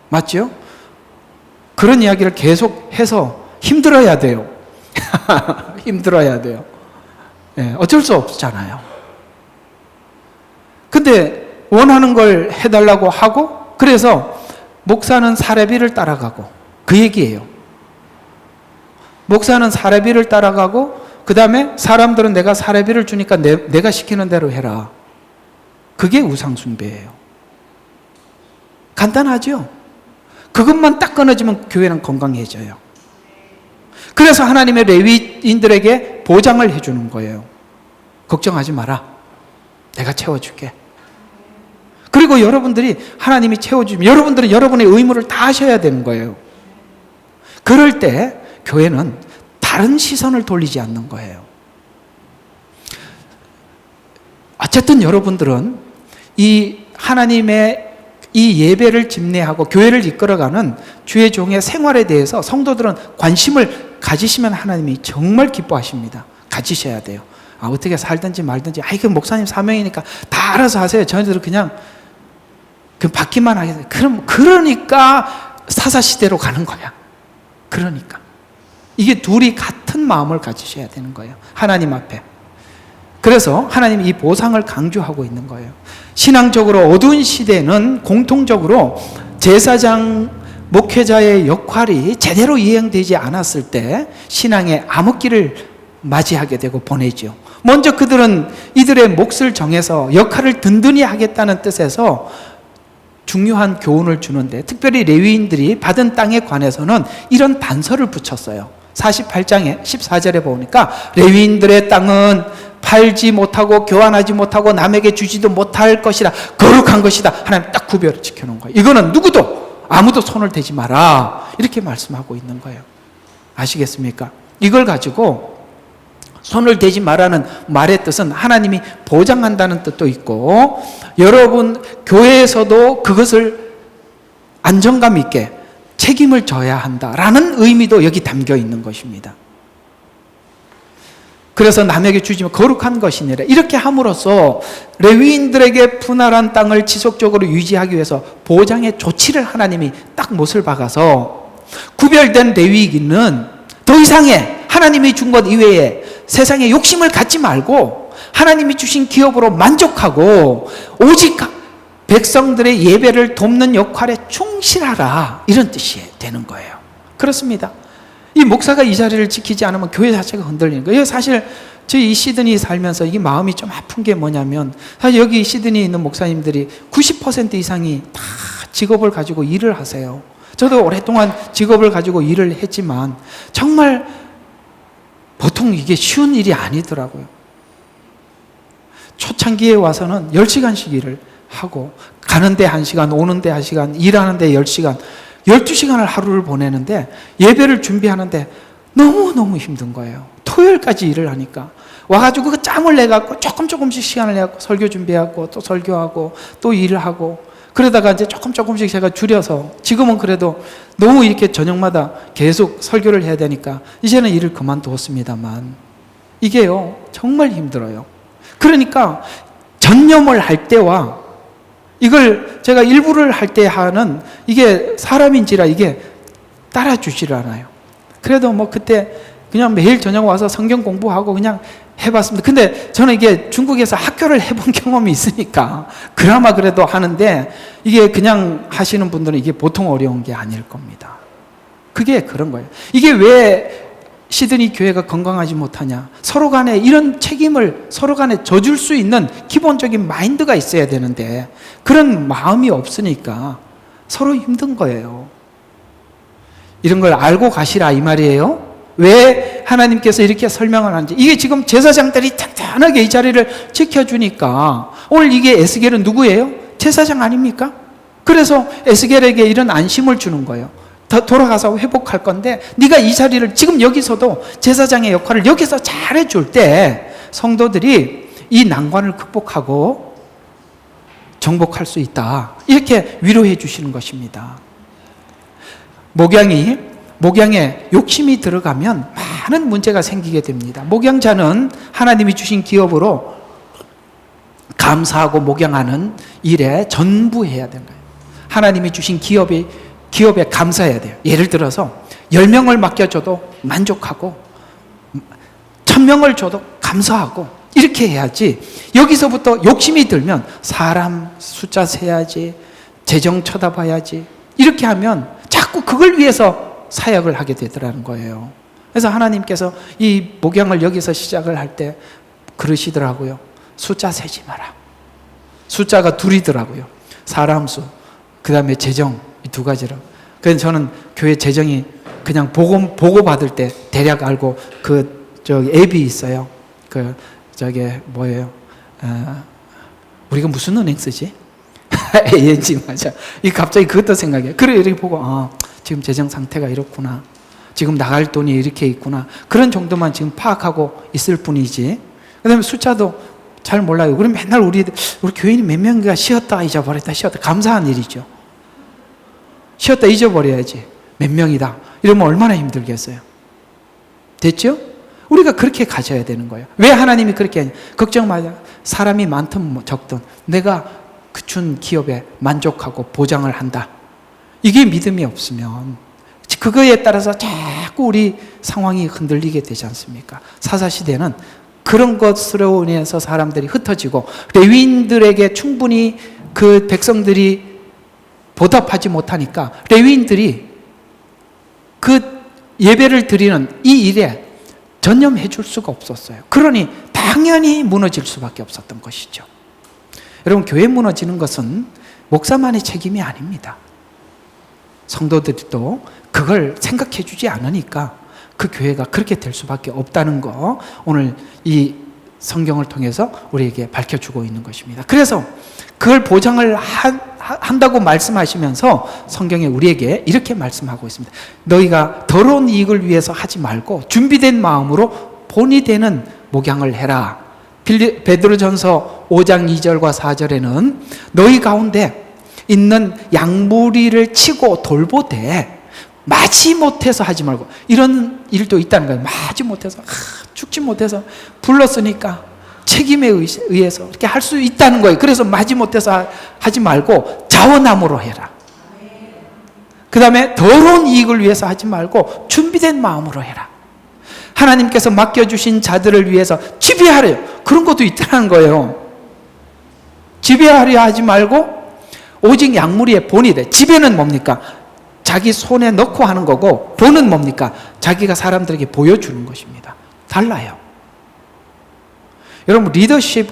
맞죠? 그런 이야기를 계속 해서 힘들어야 돼요. 힘들어야 돼요. 네, 어쩔 수 없잖아요. 근데 원하는 걸 해달라고 하고, 그래서 목사는 사례비를 따라가고, 그 얘기예요. 목사는 사례비를 따라가고, 그 다음에 사람들은 내가 사례비를 주니까 내가 시키는 대로 해라. 그게 우상숭배예요. 간단하죠? 그것만 딱 끊어지면 교회는 건강해져요. 그래서 하나님의 레위인들에게 보장을 해주는 거예요. 걱정하지 마라. 내가 채워줄게. 그리고 여러분들이 하나님이 채워주면 여러분들은 여러분의 의무를 다 하셔야 되는 거예요. 그럴 때 교회는 다른 시선을 돌리지 않는 거예요. 어쨌든 여러분들은 이 하나님의 이 예배를 집례하고 교회를 이끌어가는 주의 종의 생활에 대해서 성도들은 관심을 가지시면 하나님이 정말 기뻐하십니다. 가지셔야 돼요. 어떻게 살든지 말든지, 이거 목사님 사명이니까 다 알아서 하세요. 저희들은 그냥 받기만 하겠어요. 그러니까 사사시대로 가는 거야. 그러니까. 이게 둘이 같은 마음을 가지셔야 되는 거예요. 하나님 앞에. 그래서 하나님이 이 보상을 강조하고 있는 거예요. 신앙적으로 어두운 시대는 공통적으로 제사장, 목회자의 역할이 제대로 이행되지 않았을 때 신앙의 암흑기를 맞이하게 되고 보내죠. 먼저 그들은 이들의 몫을 정해서 역할을 든든히 하겠다는 뜻에서 중요한 교훈을 주는데, 특별히 레위인들이 받은 땅에 관해서는 이런 단서를 붙였어요. 48장에 14절에 보니까 레위인들의 땅은 팔지 못하고 교환하지 못하고 남에게 주지도 못할 것이라, 거룩한 것이다. 하나님 딱 구별을 지켜놓은 거예요. 이거는 누구도 아무도 손을 대지 마라, 이렇게 말씀하고 있는 거예요. 아시겠습니까? 이걸 가지고 손을 대지 마라는 말의 뜻은 하나님이 보장한다는 뜻도 있고, 여러분 교회에서도 그것을 안정감 있게 책임을 져야 한다라는 의미도 여기 담겨 있는 것입니다. 그래서 남에게 주지만 거룩한 것이니라, 이렇게 함으로써 레위인들에게 분할한 땅을 지속적으로 유지하기 위해서 보장의 조치를 하나님이 딱 못을 박아서, 구별된 레위인은 더 이상의 하나님이 준 것 이외에 세상에 욕심을 갖지 말고 하나님이 주신 기업으로 만족하고 오직 백성들의 예배를 돕는 역할에 충실하라, 이런 뜻이 되는 거예요. 그렇습니다. 이 목사가 이 자리를 지키지 않으면 교회 자체가 흔들리는 거예요. 사실 저희 이 시드니 살면서 이게 마음이 좀 아픈 게 뭐냐면, 사실 여기 시드니에 있는 목사님들이 90% 이상이 다 직업을 가지고 일을 하세요. 저도 오랫동안 직업을 가지고 일을 했지만 정말 보통 이게 쉬운 일이 아니더라고요. 초창기에 와서는 10시간씩 일을 하고, 가는데 1시간, 오는데 1시간, 일하는데 10시간, 12시간을 하루를 보내는데 예배를 준비하는데 너무너무 힘든 거예요. 토요일까지 일을 하니까. 와가지고 그 짬을 내갖고 조금씩 시간을 내갖고 설교 준비하고 또 설교하고 또 일을 하고, 그러다가 이제 조금씩 제가 줄여서, 지금은 그래도 너무 이렇게 저녁마다 계속 설교를 해야 되니까 이제는 일을 그만두었습니다만, 이게요 정말 힘들어요. 그러니까 전념을 할 때와 이걸 제가 일부를 할 때 하는, 이게 사람인지라 이게 따라주지를 않아요. 그래도 뭐 그때 그냥 매일 저녁 와서 성경 공부하고 그냥 해봤습니다. 근데 저는 이게 중국에서 학교를 해본 경험이 있으니까 그나마 그래도 하는데, 이게 그냥 하시는 분들은 이게 보통 어려운 게 아닐 겁니다. 그게 그런 거예요. 이게 왜 시드니 교회가 건강하지 못하냐? 서로 간에 이런 책임을 서로 간에 져줄 수 있는 기본적인 마인드가 있어야 되는데 그런 마음이 없으니까 서로 힘든 거예요. 이런 걸 알고 가시라, 이 말이에요. 왜 하나님께서 이렇게 설명을 하는지. 이게 지금 제사장들이 탄탄하게 이 자리를 지켜주니까, 오늘 이게 에스겔은 누구예요? 제사장 아닙니까? 그래서 에스겔에게 이런 안심을 주는 거예요. 돌아가서 회복할 건데 네가 이 자리를, 지금 여기서도 제사장의 역할을 여기서 잘해줄 때 성도들이 이 난관을 극복하고 정복할 수 있다, 이렇게 위로해 주시는 것입니다. 목양에 욕심이 들어가면 많은 문제가 생기게 됩니다. 목양자는 하나님이 주신 기업으로 감사하고 목양하는 일에 전부 해야 되는 거예요. 하나님이 주신 기업에 감사해야 돼요. 예를 들어서 10명을 맡겨줘도 만족하고 1000명을 줘도 감사하고 이렇게 해야지, 여기서부터 욕심이 들면 사람 숫자 세야지, 재정 쳐다봐야지, 이렇게 하면 자꾸 그걸 위해서 사역을 하게 되더라는 거예요. 그래서 하나님께서 이 목양을 여기서 시작을 할 때 그러시더라고요. 숫자 세지 마라. 숫자가 둘이더라고요. 사람 수, 그 다음에 재정, 이 두 가지로. 그래서 저는 교회 재정이 그냥 보고 받을 때 대략 알고, 앱이 있어요. 뭐예요? 우리가 무슨 은행 쓰지? ANG, 맞아. 이 갑자기 그것도 생각해요. 그래, 이렇게 보고, 지금 재정 상태가 이렇구나. 지금 나갈 돈이 이렇게 있구나. 그런 정도만 지금 파악하고 있을 뿐이지. 그 다음에 숫자도 잘 몰라요. 우리 맨날 우리 교인이 몇 명인가 쉬었다 잊어버렸다 쉬었다. 감사한 일이죠. 쉬었다 잊어버려야지. 몇 명이다. 이러면 얼마나 힘들겠어요. 됐죠? 우리가 그렇게 가져야 되는 거예요. 왜 하나님이 그렇게 하냐? 걱정 마자. 사람이 많든 적든 내가 준 기업에 만족하고 보장을 한다. 이게 믿음이 없으면 그거에 따라서 자꾸 우리 상황이 흔들리게 되지 않습니까? 사사시대는 그런 것으로 인해서 사람들이 흩어지고 레위인들에게 충분히 그 백성들이 보답하지 못하니까 레위인들이 그 예배를 드리는 이 일에 전념해 줄 수가 없었어요. 그러니 당연히 무너질 수밖에 없었던 것이죠. 여러분, 교회 무너지는 것은 목사만의 책임이 아닙니다. 성도들도 그걸 생각해 주지 않으니까 그 교회가 그렇게 될 수밖에 없다는 거, 오늘 이 성경을 통해서 우리에게 밝혀주고 있는 것입니다. 그래서 그걸 보장을 한다고 말씀하시면서 성경에 우리에게 이렇게 말씀하고 있습니다. 너희가 더러운 이익을 위해서 하지 말고 준비된 마음으로 본이 되는 목양을 해라. 베드로전서 5장 2절과 4절에는 너희 가운데 있는 양무리를 치고 돌보되 마지 못해서 하지 말고, 이런 일도 있다는 거예요. 마지 못해서, 죽지 못해서 불렀으니까 책임에 의해서 이렇게 할 수 있다는 거예요. 그래서 마지 못해서 하지 말고 자원함으로 해라. 그 다음에 더러운 이익을 위해서 하지 말고 준비된 마음으로 해라. 하나님께서 맡겨주신 자들을 위해서 지배하래요. 그런 것도 있다는 거예요. 지배하려 하지 말고 오직 양무리의 본이 돼. 지배는 뭡니까? 자기 손에 넣고 하는 거고, 본은 뭡니까? 자기가 사람들에게 보여주는 것입니다. 달라요. 여러분, 리더십,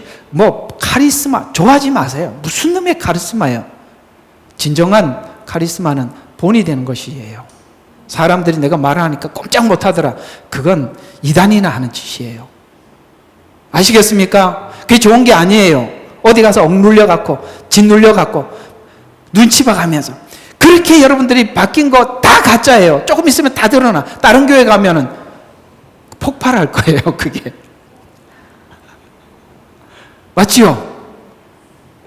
카리스마 좋아하지 마세요. 무슨 놈의 카리스마예요? 진정한 카리스마는 본이 되는 것이에요. 사람들이 내가 말하니까 꼼짝 못하더라. 그건 이단이나 하는 짓이에요. 아시겠습니까? 그게 좋은 게 아니에요. 어디 가서 억눌려갖고 짓눌려갖고 눈치 봐가면서, 그렇게 여러분들이 바뀐 거 다 가짜예요. 조금 있으면 다 드러나. 다른 교회 가면은 폭발할 거예요, 그게. 맞지요?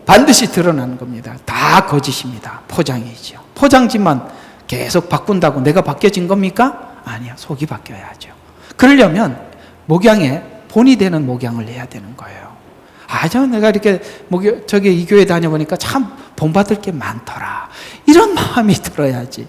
반드시 드러나는 겁니다. 다 거짓입니다. 포장이죠. 포장지만 계속 바꾼다고 내가 바뀌어진 겁니까? 아니요. 속이 바뀌어야죠. 그러려면 목양에 본이 되는 목양을 해야 되는 거예요. 내가 이렇게 이 교회 다녀보니까 참 본받을 게 많더라. 이런 마음이 들어야지.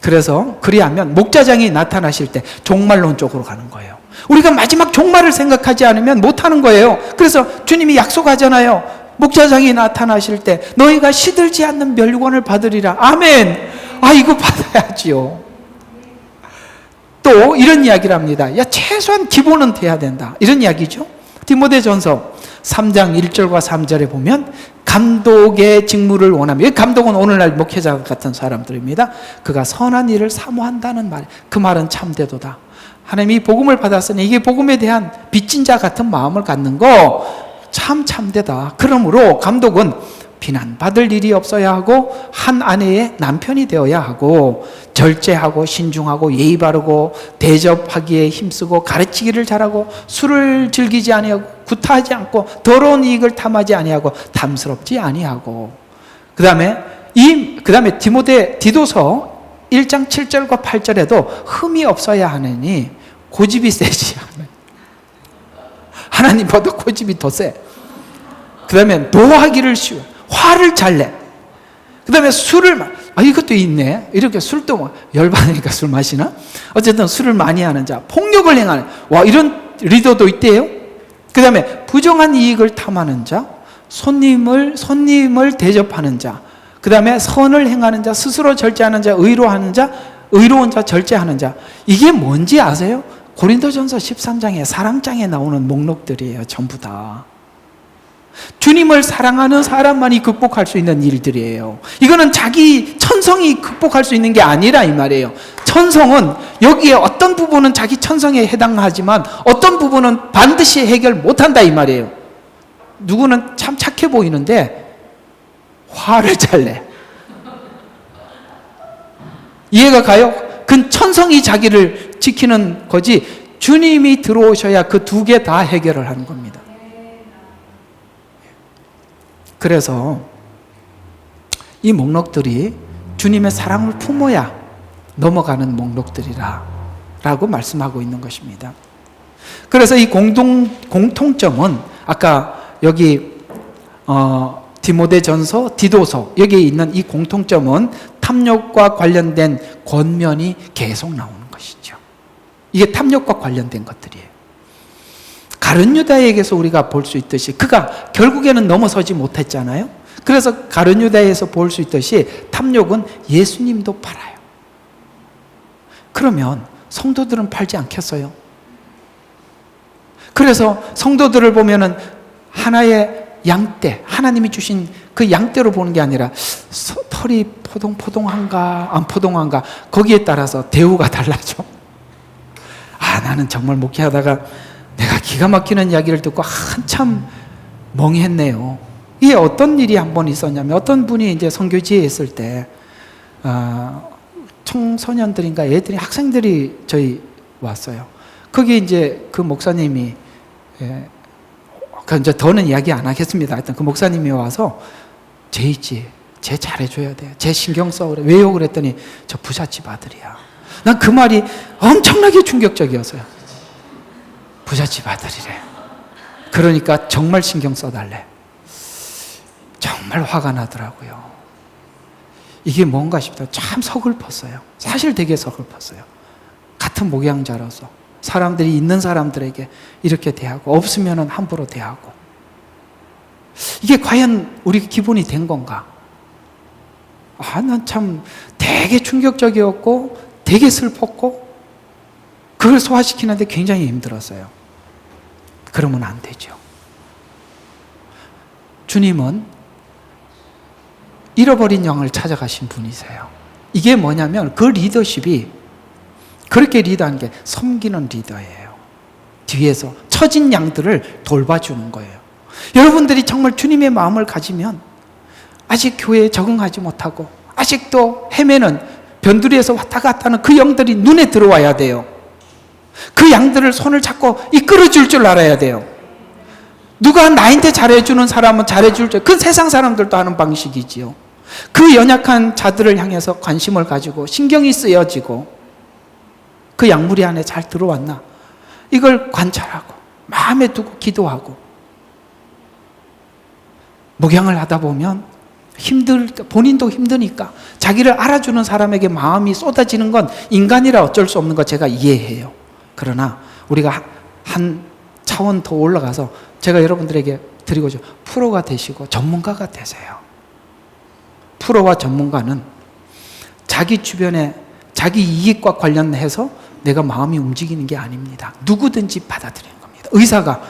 그래서 그리하면 목자장이 나타나실 때 종말론 쪽으로 가는 거예요. 우리가 마지막 종말을 생각하지 않으면 못하는 거예요. 그래서 주님이 약속하잖아요. 목자장이 나타나실 때 너희가 시들지 않는 멸관을 받으리라. 아멘. 이거 받아야지요. 또 이런 이야기를 합니다. 최소한 기본은 돼야 된다. 이런 이야기죠. 디모데전서 3장 1절과 3절에 보면 감독의 직무를 원하며, 감독은 오늘날 목회자 같은 사람들입니다. 그가 선한 일을 사모한다는 말, 그 말은 참되도다. 하나님이 복음을 받았으니 이게 복음에 대한 빚진 자 같은 마음을 갖는 거 참 참되다. 그러므로 감독은 비난받을 일이 없어야 하고 한 아내의 남편이 되어야 하고 절제하고 신중하고 예의 바르고 대접하기에 힘쓰고 가르치기를 잘하고 술을 즐기지 아니하고 구타하지 않고 더러운 이익을 탐하지 아니하고 탐스럽지 아니하고, 그다음에 디도서 1장 7절과 8절에도 흠이 없어야 하느니 고집이 세지 않아요. 하나님보다 고집이 더 세. 그 다음에 노하기를 쉬워. 화를 잘 내. 그 다음에 이것도 있네. 이렇게 술도 열받으니까 술 마시나? 어쨌든 술을 많이 하는 자, 폭력을 행하는, 이런 리더도 있대요. 그 다음에 부정한 이익을 탐하는 자, 손님을 대접하는 자, 그 다음에 선을 행하는 자, 스스로 절제하는 자, 의로운 자, 절제하는 자. 이게 뭔지 아세요? 고린도전서 13장에 사랑장에 나오는 목록들이에요. 전부 다. 주님을 사랑하는 사람만이 극복할 수 있는 일들이에요. 이거는 자기 천성이 극복할 수 있는 게 아니라 이 말이에요. 천성은 여기에 어떤 부분은 자기 천성에 해당하지만 어떤 부분은 반드시 해결 못한다 이 말이에요. 누구는 참 착해 보이는데 화를 잘 내. 이해가 가요? 그 천성이 자기를 지키는 거지 주님이 들어오셔야 그 두 개 다 해결을 하는 겁니다. 그래서 이 목록들이 주님의 사랑을 품어야 넘어가는 목록들이라 라고 말씀하고 있는 것입니다. 그래서 이 공통점은 아까 여기 디모데전서, 디도서 여기에 있는 이 공통점은 탐욕과 관련된 권면이 계속 나오는 것이죠. 이게 탐욕과 관련된 것들이에요. 가룟 유다에게서 우리가 볼 수 있듯이 그가 결국에는 넘어서지 못했잖아요. 그래서 가룟 유다에서 볼 수 있듯이 탐욕은 예수님도 팔아요. 그러면 성도들은 팔지 않겠어요? 그래서 성도들을 보면은 하나의 양떼, 하나님이 주신 그 양떼로 보는 게 아니라 털이 포동포동한가 안 포동한가 거기에 따라서 대우가 달라져. 나는 정말 목회하다가 내가 기가 막히는 이야기를 듣고 한참 멍했네요. 이게 어떤 일이 한 번 있었냐면 어떤 분이 이제 선교지에 있을 때 청소년들인가 애들이 학생들이 저희 왔어요. 거기 이제 그 목사님이 이제 더는 이야기 안 하겠습니다. 하여튼 그 목사님이 와서 쟤 있지, 쟤 잘해줘야 돼, 쟤 신경 써 그래. 왜요? 그랬더니 저 부잣집 아들이야. 난 그 말이 엄청나게 충격적이었어요. 부잣집 아들이래. 그러니까 정말 신경 써달래. 정말 화가 나더라고요. 이게 뭔가 싶다. 참 서글펐어요. 사실 되게 서글펐어요. 같은 목양자로서 사람들이 있는 사람들에게 이렇게 대하고 없으면 함부로 대하고 이게 과연 우리 기본이 된 건가? 난 참 되게 충격적이었고 되게 슬펐고 그걸 소화시키는데 굉장히 힘들었어요. 그러면 안 되죠. 주님은 잃어버린 양을 찾아가신 분이세요. 이게 뭐냐면 그 리더십이 그렇게 리더하는 게 섬기는 리더예요. 뒤에서 처진 양들을 돌봐주는 거예요. 여러분들이 정말 주님의 마음을 가지면 아직 교회에 적응하지 못하고 아직도 헤매는 변두리에서 왔다 갔다 하는 그 영들이 눈에 들어와야 돼요. 그 양들을 손을 잡고 이끌어줄 줄 알아야 돼요. 누가 나한테 잘해주는 사람은 잘해줄 줄, 그 세상 사람들도 하는 방식이지요. 그 연약한 자들을 향해서 관심을 가지고 신경이 쓰여지고 그 양무리 안에 잘 들어왔나 이걸 관찰하고 마음에 두고 기도하고 목양을 하다 보면 본인도 힘드니까 자기를 알아주는 사람에게 마음이 쏟아지는 건 인간이라 어쩔 수 없는 거 제가 이해해요. 그러나 우리가 한 차원 더 올라가서 제가 여러분들에게 드리고자 프로가 되시고 전문가가 되세요. 프로와 전문가는 자기 주변에 자기 이익과 관련해서 내가 마음이 움직이는 게 아닙니다. 누구든지 받아들이는 겁니다. 의사가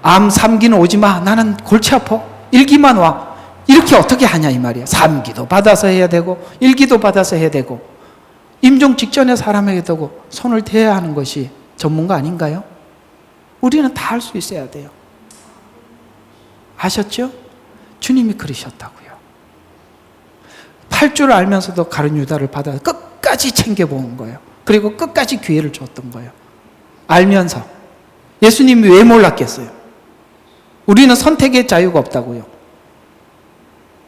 암 3기는 오지 마. 나는 골치 아파. 1기만 와. 이렇게 어떻게 하냐 이 말이야. 3기도 받아서 해야 되고 1기도 받아서 해야 되고 임종 직전에 사람에게 두고 손을 대야 하는 것이 전문가 아닌가요? 우리는 다 할 수 있어야 돼요. 아셨죠? 주님이 그러셨다고요. 팔 줄 알면서도 가룟 유다를 받아 끝까지 챙겨본 거예요. 그리고 끝까지 기회를 줬던 거예요. 알면서. 예수님이 왜 몰랐겠어요? 우리는 선택의 자유가 없다고요.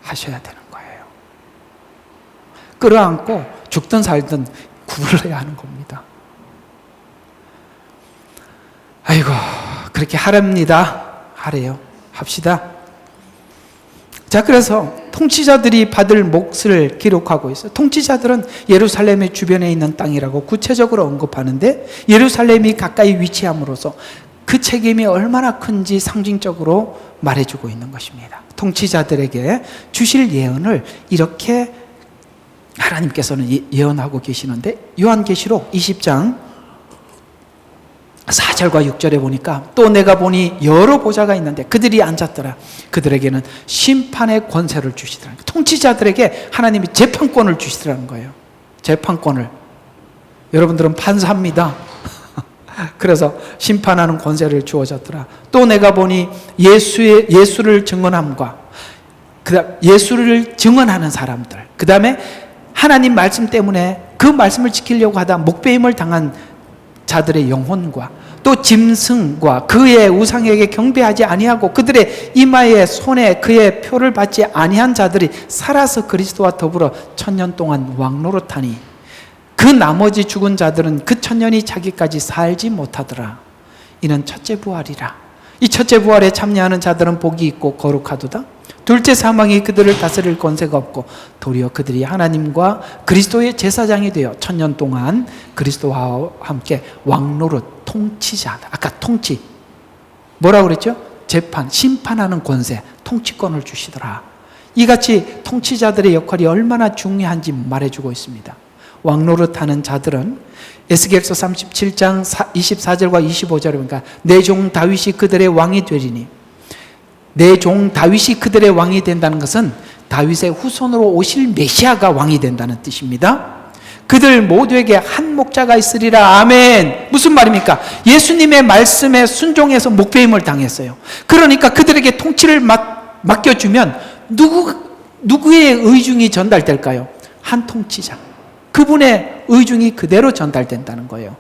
하셔야 되는 거예요. 끌어안고 죽든 살든 구불러야 하는 겁니다. 아이고 그렇게 하랍니다. 하래요. 합시다. 자, 그래서 통치자들이 받을 몫을 기록하고 있어요. 통치자들은 예루살렘의 주변에 있는 땅이라고 구체적으로 언급하는데, 예루살렘이 가까이 위치함으로써 그 책임이 얼마나 큰지 상징적으로 말해주고 있는 것입니다. 통치자들에게 주실 예언을 이렇게 하나님께서는 예언하고 계시는데, 요한계시록 20장 4절과 6절에 보니까, 또 내가 보니 여러 보좌가 있는데 그들이 앉았더라. 그들에게는 심판의 권세를 주시더라. 통치자들에게 하나님이 재판권을 주시더라는 거예요. 재판권을. 여러분들은 판사입니다. 그래서 심판하는 권세를 주어졌더라. 또 내가 보니 예수를 증언함과 예수를 증언하는 사람들, 그 다음에 하나님 말씀 때문에 그 말씀을 지키려고 하다 목배임을 당한 자들의 영혼과, 또 짐승과 그의 우상에게 경배하지 아니하고 그들의 이마에 손에 그의 표를 받지 아니한 자들이 살아서 그리스도와 더불어 1000년 동안 왕노릇하니 그 나머지 죽은 자들은 그 1000년이 자기까지 살지 못하더라. 이는 첫째 부활이라. 이 첫째 부활에 참여하는 자들은 복이 있고 거룩하도다. 둘째 사망이 그들을 다스릴 권세가 없고 도리어 그들이 하나님과 그리스도의 제사장이 되어 1000년 동안 그리스도와 함께 왕노릇, 통치자다. 아까 통치 뭐라고 그랬죠? 재판, 심판하는 권세, 통치권을 주시더라. 이같이 통치자들의 역할이 얼마나 중요한지 말해주고 있습니다. 왕노릇하는 자들은 에스겔서 37장 24절과 25절에 보니까 내 종 다윗이 그들의 왕이 되리니, 내 종 다윗이 그들의 왕이 된다는 것은 다윗의 후손으로 오실 메시아가 왕이 된다는 뜻입니다. 그들 모두에게 한 목자가 있으리라. 아멘. 무슨 말입니까? 예수님의 말씀에 순종해서 목배임을 당했어요. 그러니까 그들에게 통치를 맡겨주면 누구의 의중이 전달될까요? 한 통치자, 그분의 의중이 그대로 전달된다는 거예요.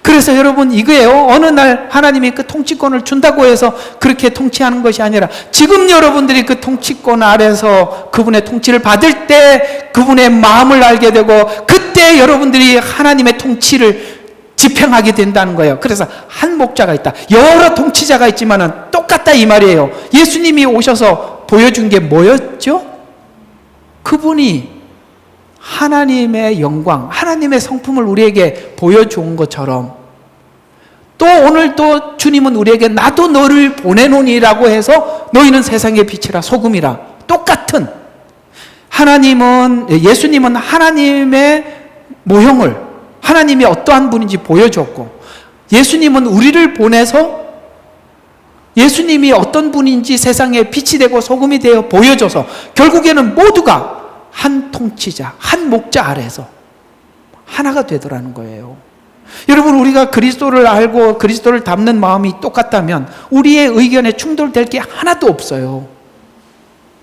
그래서 여러분 이거예요. 어느 날 하나님이 그 통치권을 준다고 해서 그렇게 통치하는 것이 아니라, 지금 여러분들이 그 통치권 아래서 그분의 통치를 받을 때 그분의 마음을 알게 되고, 그때 여러분들이 하나님의 통치를 집행하게 된다는 거예요. 그래서 한 목자가 있다. 여러 통치자가 있지만은 똑같다 이 말이에요. 예수님이 오셔서 보여준 게 뭐였죠? 그분이 하나님의 영광, 하나님의 성품을 우리에게 보여준 것처럼, 또 오늘 또 주님은 우리에게 나도 너를 보내노니라고 해서 너희는 세상의 빛이라 소금이라, 똑같은, 예수님은 하나님의 모형을, 하나님이 어떠한 분인지 보여줬고, 예수님은 우리를 보내서 예수님이 어떤 분인지 세상에 빛이 되고 소금이 되어 보여줘서 결국에는 모두가 한 통치자, 한 목자 아래서 하나가 되더라는 거예요. 여러분, 우리가 그리스도를 알고 그리스도를 닮는 마음이 똑같다면 우리의 의견에 충돌될 게 하나도 없어요.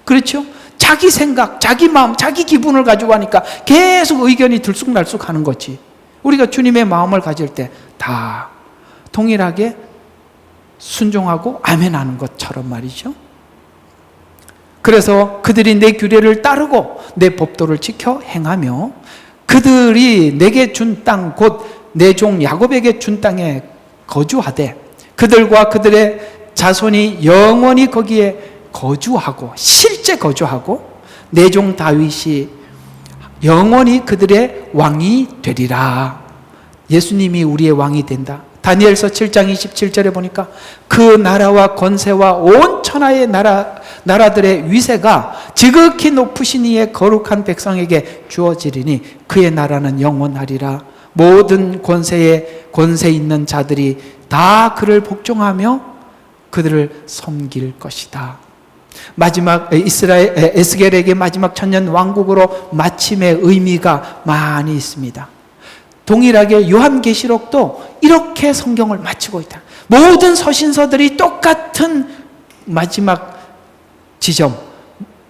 그렇죠? 자기 생각, 자기 마음, 자기 기분을 가지고 하니까 계속 의견이 들쑥날쑥 하는 거지. 우리가 주님의 마음을 가질 때 다 동일하게 순종하고 아멘하는 것처럼 말이죠. 그래서 그들이 내 규례를 따르고 내 법도를 지켜 행하며 그들이 내게 준 땅, 곧 내 종 야곱에게 준 땅에 거주하되 그들과 그들의 자손이 영원히 거기에 거주하고, 실제 거주하고, 내 종 다윗이 영원히 그들의 왕이 되리라. 예수님이 우리의 왕이 된다. 다니엘서 7장 27절에 보니까 그 나라와 권세와 온 천하의 나라들의 위세가 지극히 높으신 이의 거룩한 백성에게 주어지리니 그의 나라는 영원하리라. 모든 권세 있는 자들이 다 그를 복종하며 그들을 섬길 것이다. 마지막 에스겔에게 마지막 천년 왕국으로 마침의 의미가 많이 있습니다. 동일하게 요한계시록도 이렇게 성경을 마치고 있다. 모든 서신서들이 똑같은 마지막 지점,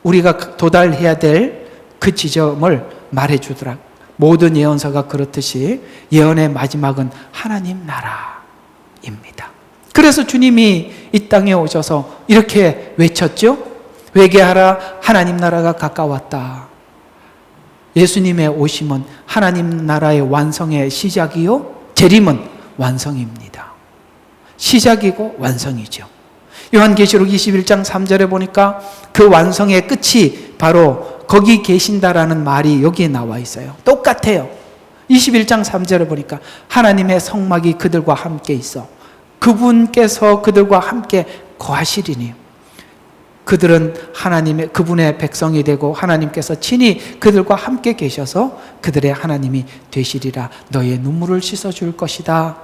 우리가 도달해야 될 그 지점을 말해주더라. 모든 예언서가 그렇듯이 예언의 마지막은 하나님 나라입니다. 그래서 주님이 이 땅에 오셔서 이렇게 외쳤죠. 회개하라, 하나님 나라가 가까웠다. 예수님의 오심은 하나님 나라의 완성의 시작이요, 재림은 완성입니다. 시작이고 완성이죠. 요한계시록 21장 3절에 보니까 그 완성의 끝이 바로 거기 계신다라는 말이 여기에 나와 있어요. 똑같아요. 21장 3절에 보니까 하나님의 성막이 그들과 함께 있어 그분께서 그들과 함께 거하시리니 그들은 그분의 백성이 되고 하나님께서 친히 그들과 함께 계셔서 그들의 하나님이 되시리라. 너의 눈물을 씻어줄 것이다.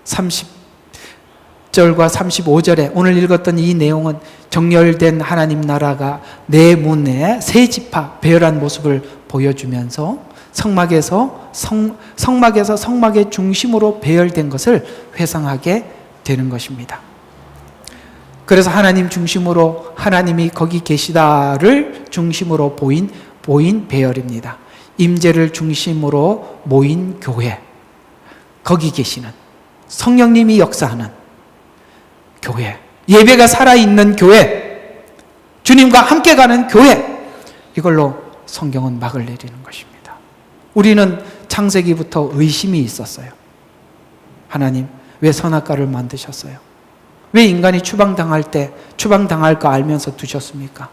30절과 35절에 오늘 읽었던 이 내용은 정렬된 하나님 나라가 내 문에 세 지파 배열한 모습을 보여주면서 성막에서 성막의 중심으로 배열된 것을 회상하게 되는 것입니다. 그래서 하나님 중심으로 하나님이 거기 계시다를 중심으로 보인 배열입니다. 임재를 중심으로 모인 교회, 거기 계시는 성령님이 역사하는 교회, 예배가 살아있는 교회, 주님과 함께 가는 교회, 이걸로 성경은 막을 내리는 것입니다. 우리는 창세기부터 의심이 있었어요. 하나님, 왜 선악과를 만드셨어요? 왜 인간이 추방당할 거 알면서 두셨습니까?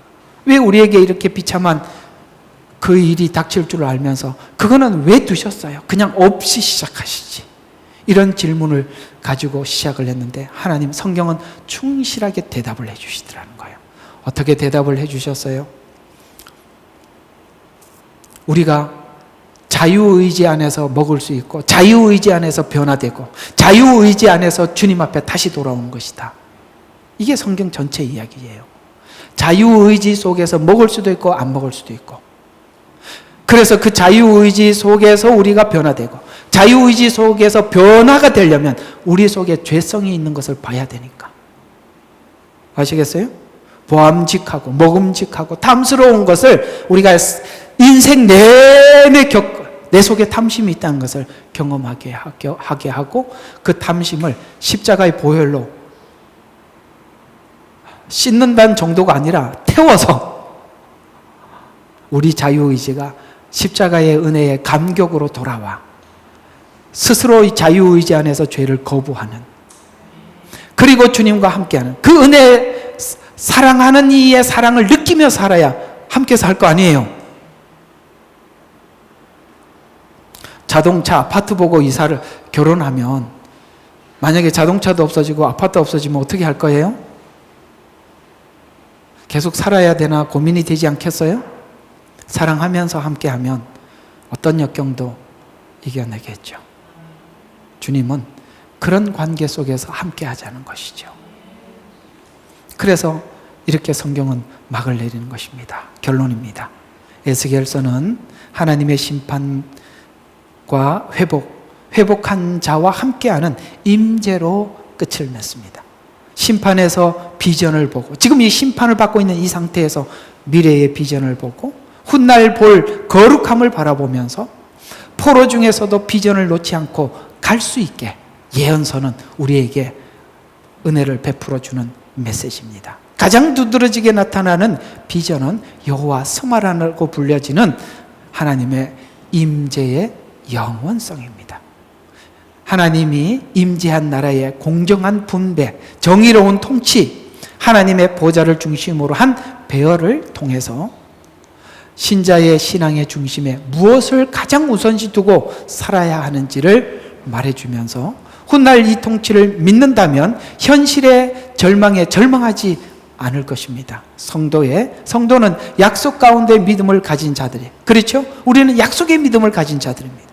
왜 우리에게 이렇게 비참한 그 일이 닥칠 줄 알면서 그거는 왜 두셨어요? 그냥 없이 시작하시지. 이런 질문을 가지고 시작을 했는데 하나님 성경은 충실하게 대답을 해주시더라는 거예요. 어떻게 대답을 해주셨어요? 우리가 자유의지 안에서 먹을 수 있고 자유의지 안에서 변화되고 자유의지 안에서 주님 앞에 다시 돌아오는 것이다. 이게 성경 전체 이야기예요. 자유의지 속에서 먹을 수도 있고 안 먹을 수도 있고, 그래서 그 자유의지 속에서 우리가 변화되고 자유의지 속에서 변화가 되려면 우리 속에 죄성이 있는 것을 봐야 되니까. 아시겠어요? 보암직하고 먹음직하고 탐스러운 것을 우리가 인생 내내 내 속에 탐심이 있다는 것을 경험하게 하고 그 탐심을 십자가의 보혈로 씻는다는 정도가 아니라 태워서 우리 자유의지가 십자가의 은혜의 감격으로 돌아와 스스로 자유의지 안에서 죄를 거부하는, 그리고 주님과 함께하는 그 은혜, 사랑하는 이의 사랑을 느끼며 살아야 함께 살 거 아니에요. 자동차, 아파트 보고 결혼하면 만약에 자동차도 없어지고 아파트 없어지면 어떻게 할 거예요? 계속 살아야 되나 고민이 되지 않겠어요? 사랑하면서 함께하면 어떤 역경도 이겨내겠죠. 주님은 그런 관계 속에서 함께하자는 것이죠. 그래서 이렇게 성경은 막을 내리는 것입니다. 결론입니다. 에스겔서는 하나님의 심판과 회복한 자와 함께하는 임재로 끝을 냈습니다. 심판에서 비전을 보고, 지금 이 심판을 받고 있는 이 상태에서 미래의 비전을 보고 훗날 볼 거룩함을 바라보면서 포로 중에서도 비전을 놓지 않고 갈 수 있게 예언서는 우리에게 은혜를 베풀어 주는 메시지입니다. 가장 두드러지게 나타나는 비전은 여호와 스마라고 불려지는 하나님의 임재의 영원성입니다. 하나님이 임재한 나라의 공정한 분배, 정의로운 통치, 하나님의 보좌를 중심으로 한 배열을 통해서 신자의 신앙의 중심에 무엇을 가장 우선시 두고 살아야 하는지를 말해주면서 훗날 이 통치를 믿는다면 현실의 절망에 절망하지 않을 것입니다. 성도는 약속 가운데 믿음을 가진 자들이, 그렇죠? 우리는 약속의 믿음을 가진 자들입니다.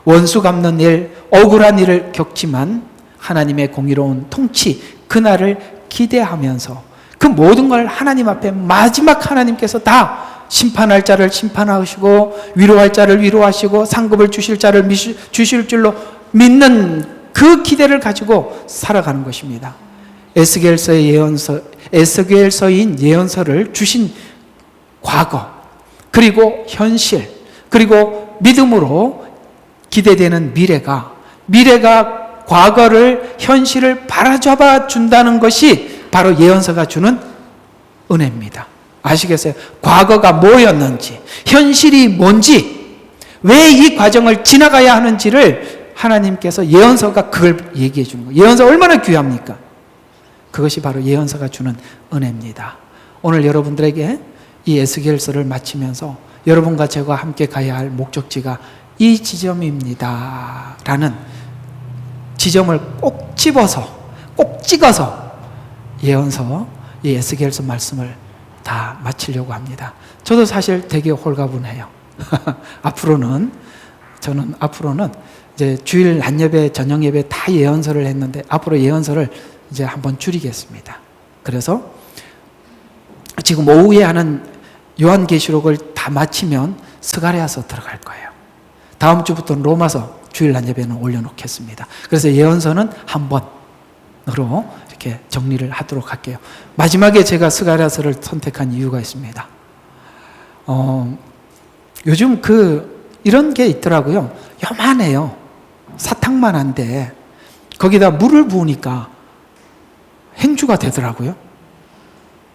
원수 갚는 일, 억울한 일을 겪지만 하나님의 공의로운 통치, 그날을 기대하면서 그 모든 걸 하나님 앞에 마지막 하나님께서 다 심판할 자를 심판하시고 위로할 자를 위로하시고 상급을 주실 자를 주실 줄로 믿는 그 기대를 가지고 살아가는 것입니다. 에스겔서인 예언서를 주신 과거, 그리고 현실, 그리고 믿음으로 기대되는 미래가 과거를, 현실을 바라잡아 준다는 것이 바로 예언서가 주는 은혜입니다. 아시겠어요? 과거가 뭐였는지, 현실이 뭔지, 왜 이 과정을 지나가야 하는지를 하나님께서 예언서가 그걸 얘기해 주는 거예요. 예언서 얼마나 귀합니까? 그것이 바로 예언서가 주는 은혜입니다. 오늘 여러분들에게 이 에스겔서를 마치면서 여러분과 제가 함께 가야 할 목적지가 이 지점입니다 라는 지점을 꼭 찍어서 예언서, 이 에스겔서 말씀을 다 마치려고 합니다. 저도 사실 되게 홀가분해요. 저는 앞으로는 이제 주일 낮 예배, 저녁 예배 다 예언서를 했는데 앞으로 예언서를 이제 한번 줄이겠습니다. 그래서 지금 오후에 하는 요한계시록을 다 마치면 스가랴서 들어갈 거예요. 다음 주부터는 로마서 주일 낮 예배는 올려놓겠습니다. 그래서 예언서는 한 번으로 이렇게 정리를 하도록 할게요. 마지막에 제가 스가랴서를 선택한 이유가 있습니다. 요즘 이런 게 있더라고요. 요만해요. 사탕만한데 거기다 물을 부으니까 행주가 되더라고요.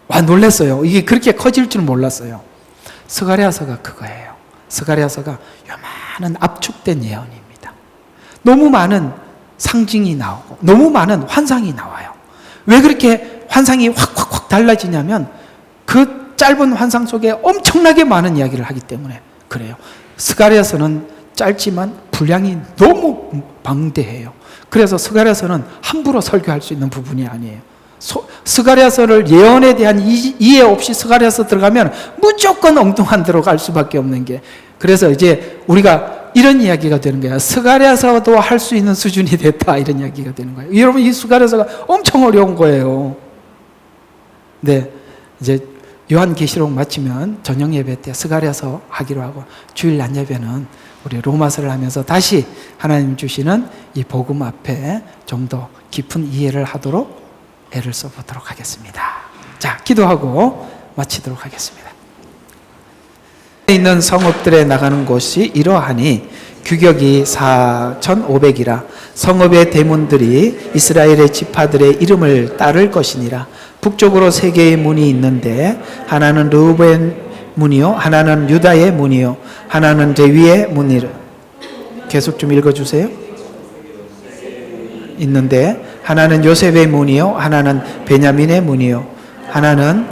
와, 놀랐어요. 이게 그렇게 커질 줄 몰랐어요. 스가랴서가 그거예요. 스가랴서가 요만한 압축된 예언입니다. 너무 많은 상징이 나오고 너무 많은 환상이 나와요. 왜 그렇게 환상이 확 달라지냐면 그 짧은 환상 속에 엄청나게 많은 이야기를 하기 때문에 그래요. 스가랴서는 짧지만 분량이 너무 방대해요. 그래서 스가랴서는 함부로 설교할 수 있는 부분이 아니에요. 스가랴서를 예언에 대한 이해 없이 스가랴서 들어가면 무조건 엉뚱한 데로 갈 수밖에 없는 게, 그래서 이제 우리가 이런 이야기가 되는 거예요. 스가랴서도 할 수 있는 수준이 됐다, 이런 이야기가 되는 거예요. 여러분, 이 스가랴서가 엄청 어려운 거예요. 네, 이제 요한계시록 마치면 저녁 예배 때 스가랴서 하기로 하고 주일 낮 예배는 우리 로마서를 하면서 다시 하나님 주시는 이 복음 앞에 좀 더 깊은 이해를 하도록 애를 써보도록 하겠습니다. 자, 기도하고 마치도록 하겠습니다. 있는 성읍들에 나가는 곳이 이러하니 규격이 4,500이라 성읍의 대문들이 이스라엘의 지파들의 이름을 따를 것이니라. 북쪽으로 3개의 문이 있는데 하나는 르우벤 문이요, 하나는 유다의 문이요, 하나는 레위의 문이라. 계속 좀 읽어주세요. 있는데 하나는 요셉의 문이요, 하나는 베냐민의 문이요, 하나는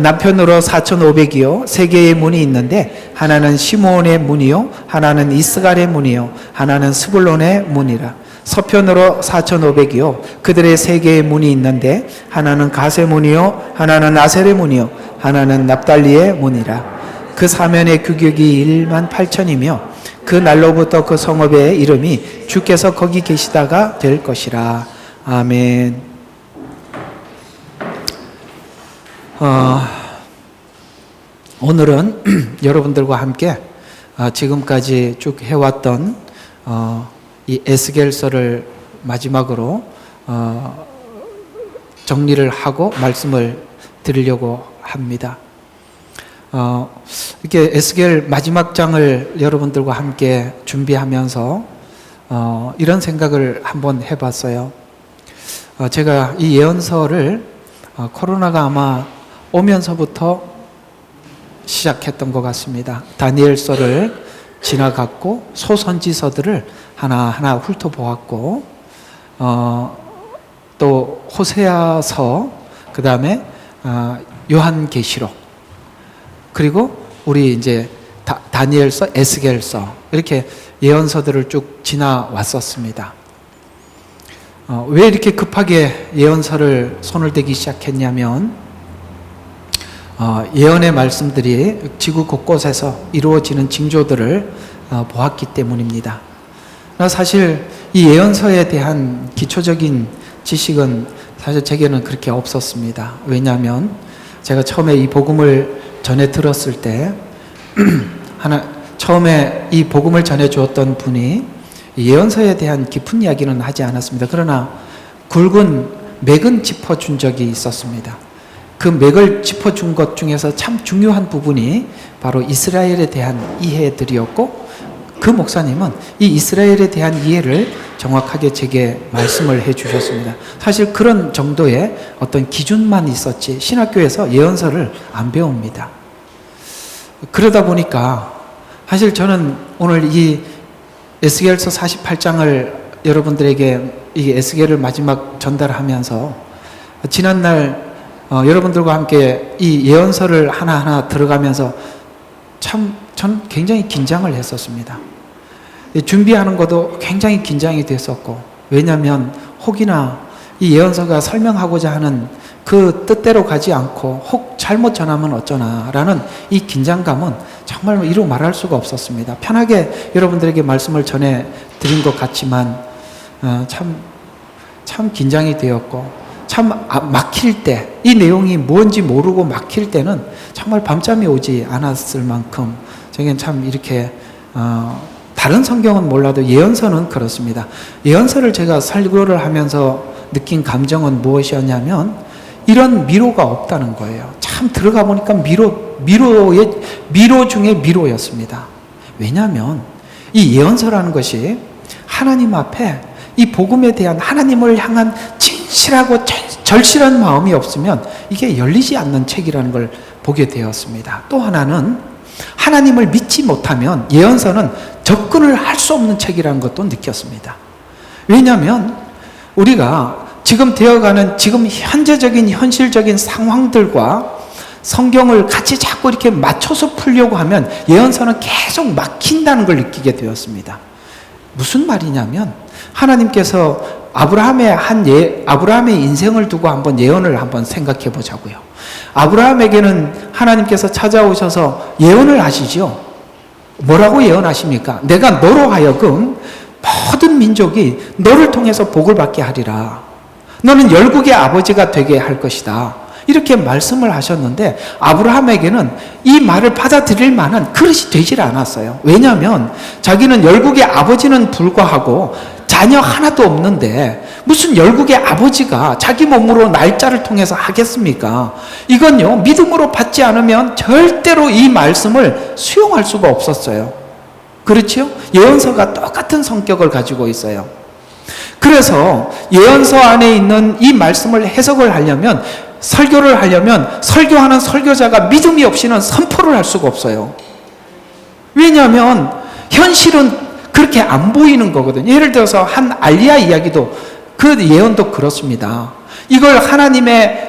남편으로 4,500이요 3개의 문이 있는데 하나는 시므온의 문이요, 하나는 이스갈의 문이요, 하나는 스불론의 문이라. 서편으로 4,500이요 그들의 3개의 문이 있는데 하나는 가세 문이요, 하나는 아셀의 문이요, 하나는 납달리의 문이라. 그 사면의 규격이 18,000이며 그 날로부터 그 성읍의 이름이 주께서 거기 계시다가 될 것이라. 아멘. 오늘은 여러분들과 함께 지금까지 쭉 해왔던 이 에스겔서를 마지막으로 정리를 하고 말씀을 드리려고 합니다. 이렇게 에스겔 마지막 장을 여러분들과 함께 준비하면서 이런 생각을 한번 해봤어요. 제가 이 예언서를 코로나가 아마 오면서부터 시작했던 것 같습니다. 다니엘서를 지나갔고 소선지서들을 하나하나 훑어보았고 또 호세아서, 그 다음에 요한계시록, 그리고 우리 이제 다니엘서, 에스겔서, 이렇게 예언서들을 쭉 지나왔었습니다. 왜 이렇게 급하게 예언서를 손을 대기 시작했냐면 예언의 말씀들이 지구 곳곳에서 이루어지는 징조들을 보았기 때문입니다. 사실 이 예언서에 대한 기초적인 지식은 사실 제게는 그렇게 없었습니다. 왜냐하면 제가 처음에 이 복음을 전해 들었을 때 처음에 이 복음을 전해 주었던 분이 예언서에 대한 깊은 이야기는 하지 않았습니다. 그러나 굵은 맥은 짚어준 적이 있었습니다. 그 맥을 짚어준 것 중에서 참 중요한 부분이 바로 이스라엘에 대한 이해들이었고, 그 목사님은 이 이스라엘에 대한 이해를 정확하게 제게 말씀을 해 주셨습니다. 사실 그런 정도의 어떤 기준만 있었지 신학교에서 예언서를 안 배웁니다. 그러다 보니까 사실 저는 오늘 이 에스겔서 48장을 여러분들에게 이 에스겔을 마지막 전달하면서 지난날 여러분들과 함께 이 예언서를 하나하나 들어가면서 전 굉장히 긴장을 했었습니다. 준비하는 것도 굉장히 긴장이 됐었고, 왜냐하면 혹이나 이 예언서가 설명하고자 하는 그 뜻대로 가지 않고 혹 잘못 전하면 어쩌나라는 이 긴장감은 정말 이루 말할 수가 없었습니다. 편하게 여러분들에게 말씀을 전해 드린 것 같지만 참 긴장이 되었고, 참 막힐 때, 이 내용이 뭔지 모르고 막힐 때는 정말 밤잠이 오지 않았을 만큼 저는 참 이렇게 다른 성경은 몰라도 예언서는 그렇습니다. 예언서를 제가 설교를 하면서 느낀 감정은 무엇이었냐면 이런 미로가 없다는 거예요. 참 들어가 보니까 미로 중에 미로였습니다. 왜냐하면 이 예언서라는 것이 하나님 앞에 이 복음에 대한 하나님을 향한 진실하고 절실한 마음이 없으면 이게 열리지 않는 책이라는 걸 보게 되었습니다. 또 하나는 하나님을 믿지 못하면 예언서는 접근을 할 수 없는 책이라는 것도 느꼈습니다. 왜냐하면 우리가 지금 되어가는 지금 현재적인 현실적인 상황들과 성경을 같이 자꾸 이렇게 맞춰서 풀려고 하면 예언서는 계속 막힌다는 걸 느끼게 되었습니다. 무슨 말이냐면 하나님께서 아브라함의 인생을 두고 한번 예언을 한번 생각해 보자고요. 아브라함에게는 하나님께서 찾아오셔서 예언을 하시죠. 뭐라고 예언하십니까? 내가 너로 하여금 모든 민족이 너를 통해서 복을 받게 하리라. 너는 열국의 아버지가 되게 할 것이다. 이렇게 말씀을 하셨는데 아브라함에게는 이 말을 받아들일 만한 그릇이 되질 않았어요. 왜냐하면 자기는 열국의 아버지는 불과하고 자녀 하나도 없는데 무슨 열국의 아버지가 자기 몸으로 날짜를 통해서 하겠습니까? 이건요, 믿음으로 받지 않으면 절대로 이 말씀을 수용할 수가 없었어요. 그렇죠? 예언서가 똑같은 성격을 가지고 있어요. 그래서 예언서 안에 있는 이 말씀을 해석을 하려면, 설교를 하려면 설교하는 설교자가 믿음이 없이는 선포를 할 수가 없어요. 왜냐하면 현실은 그렇게 안 보이는 거거든요. 예를 들어서 한 알리야 이야기도, 그 예언도 그렇습니다. 이걸 하나님의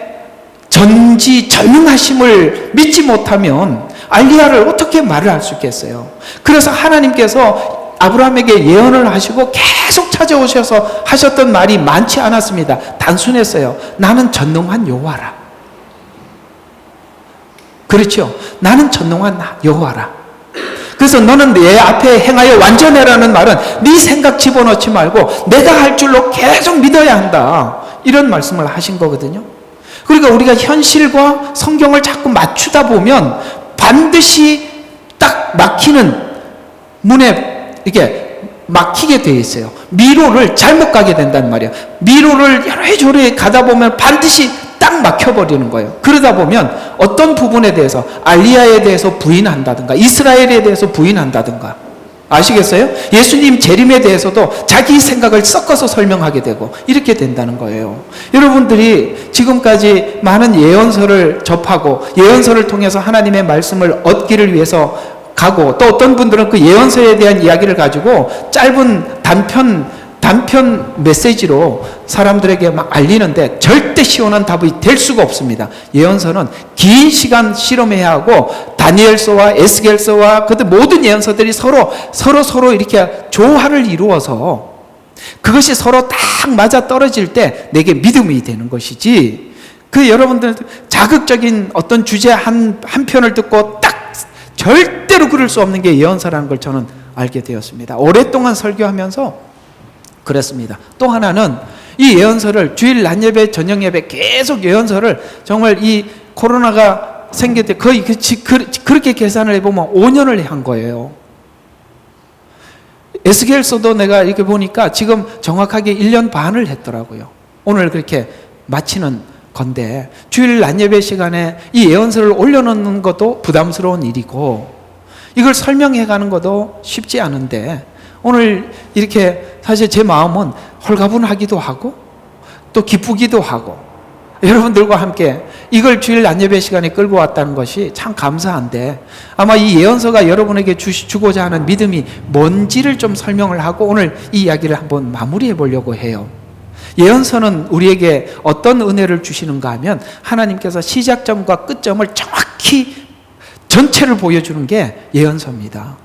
전능하심을 믿지 못하면 알리야를 어떻게 말을 할 수 있겠어요? 그래서 하나님께서 아브라함에게 예언을 하시고 계속 찾아오셔서 하셨던 말이 많지 않았습니다. 단순했어요. 나는 전능한 여호와라. 그렇죠? 나는 전능한 여호와라. 그래서 너는 내 앞에 행하여 완전해라는 말은 네 생각 집어넣지 말고 내가 할 줄로 계속 믿어야 한다. 이런 말씀을 하신 거거든요. 그러니까 우리가 현실과 성경을 자꾸 맞추다 보면 반드시 딱 막히는 문에 이게 막히게 되어 있어요. 미로를 잘못 가게 된단 말이에요. 미로를 여러저러 가다 보면 반드시 딱 막혀버리는 거예요. 그러다 보면 어떤 부분에 대해서 알리야에 대해서 부인한다든가 이스라엘에 대해서 부인한다든가, 아시겠어요? 예수님 재림에 대해서도 자기 생각을 섞어서 설명하게 되고 이렇게 된다는 거예요. 여러분들이 지금까지 많은 예언서를 접하고 예언서를 통해서 하나님의 말씀을 얻기를 위해서 가고, 또 어떤 분들은 그 예언서에 대한 이야기를 가지고 짧은 단편 메시지로 사람들에게 막 알리는데 절대 시원한 답이 될 수가 없습니다. 예언서는 긴 시간 실험해야 하고, 다니엘서와 에스겔서와 그 모든 예언서들이 서로 이렇게 조화를 이루어서 그것이 서로 딱 맞아 떨어질 때 내게 믿음이 되는 것이지, 그 여러분들 자극적인 어떤 주제 한 편을 듣고 딱 절대로 그럴 수 없는 게 예언서라는 걸 저는 알게 되었습니다. 오랫동안 설교하면서 그랬습니다. 또 하나는 이 예언서를 주일 낮 예배, 저녁 예배 계속 예언서를 정말 이 코로나가 생길 때 거의 그렇게 계산을 해보면 5년을 한 거예요. 에스겔서도 내가 이렇게 보니까 지금 정확하게 1년 반을 했더라고요. 오늘 그렇게 마치는 건데, 주일 낮 예배 시간에 이 예언서를 올려놓는 것도 부담스러운 일이고 이걸 설명해 가는 것도 쉽지 않은데, 오늘 이렇게 사실 제 마음은 홀가분하기도 하고 또 기쁘기도 하고, 여러분들과 함께 이걸 주일 낮 예배 시간에 끌고 왔다는 것이 참 감사한데, 아마 이 예언서가 여러분에게 주고자 하는 믿음이 뭔지를 좀 설명을 하고 오늘 이 이야기를 한번 마무리해 보려고 해요. 예언서는 우리에게 어떤 은혜를 주시는가 하면 하나님께서 시작점과 끝점을 정확히 전체를 보여주는 게 예언서입니다.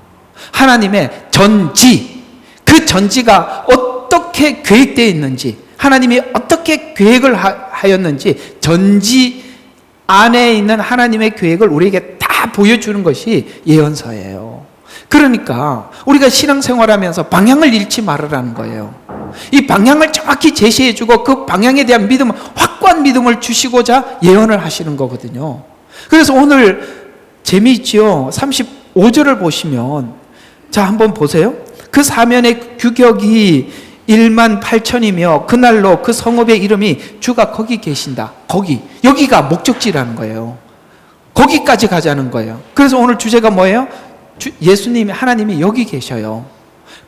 하나님의 전지, 그 전지가 어떻게 계획되어 있는지, 하나님이 어떻게 계획을 하였는지 전지 안에 있는 하나님의 계획을 우리에게 다 보여주는 것이 예언서예요. 그러니까 우리가 신앙생활하면서 방향을 잃지 말으라는 거예요. 이 방향을 정확히 제시해주고 그 방향에 대한 믿음, 확고한 믿음을 주시고자 예언을 하시는 거거든요. 그래서 오늘 재미있지요. 35절을 보시면, 자 한번 보세요. 그 사면의 규격이 1만 8천이며 그날로 그 성읍의 이름이 주가 거기 계신다. 거기, 여기가 목적지라는 거예요. 거기까지 가자는 거예요. 그래서 오늘 주제가 뭐예요? 예수님이, 하나님이 여기 계셔요.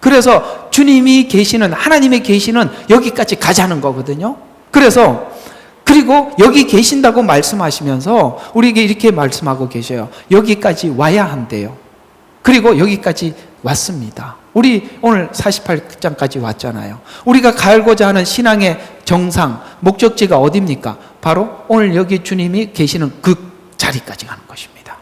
그래서 주님이 계시는, 하나님이 계시는 여기까지 가자는 거거든요. 그래서 그리고 여기 계신다고 말씀하시면서 우리에게 이렇게 말씀하고 계셔요. 여기까지 와야 한대요. 그리고 여기까지 왔습니다. 우리 오늘 48장까지 왔잖아요. 우리가 가고자 하는 신앙의 정상, 목적지가 어디입니까? 바로 오늘 여기 주님이 계시는 그 자리까지 가는 것입니다.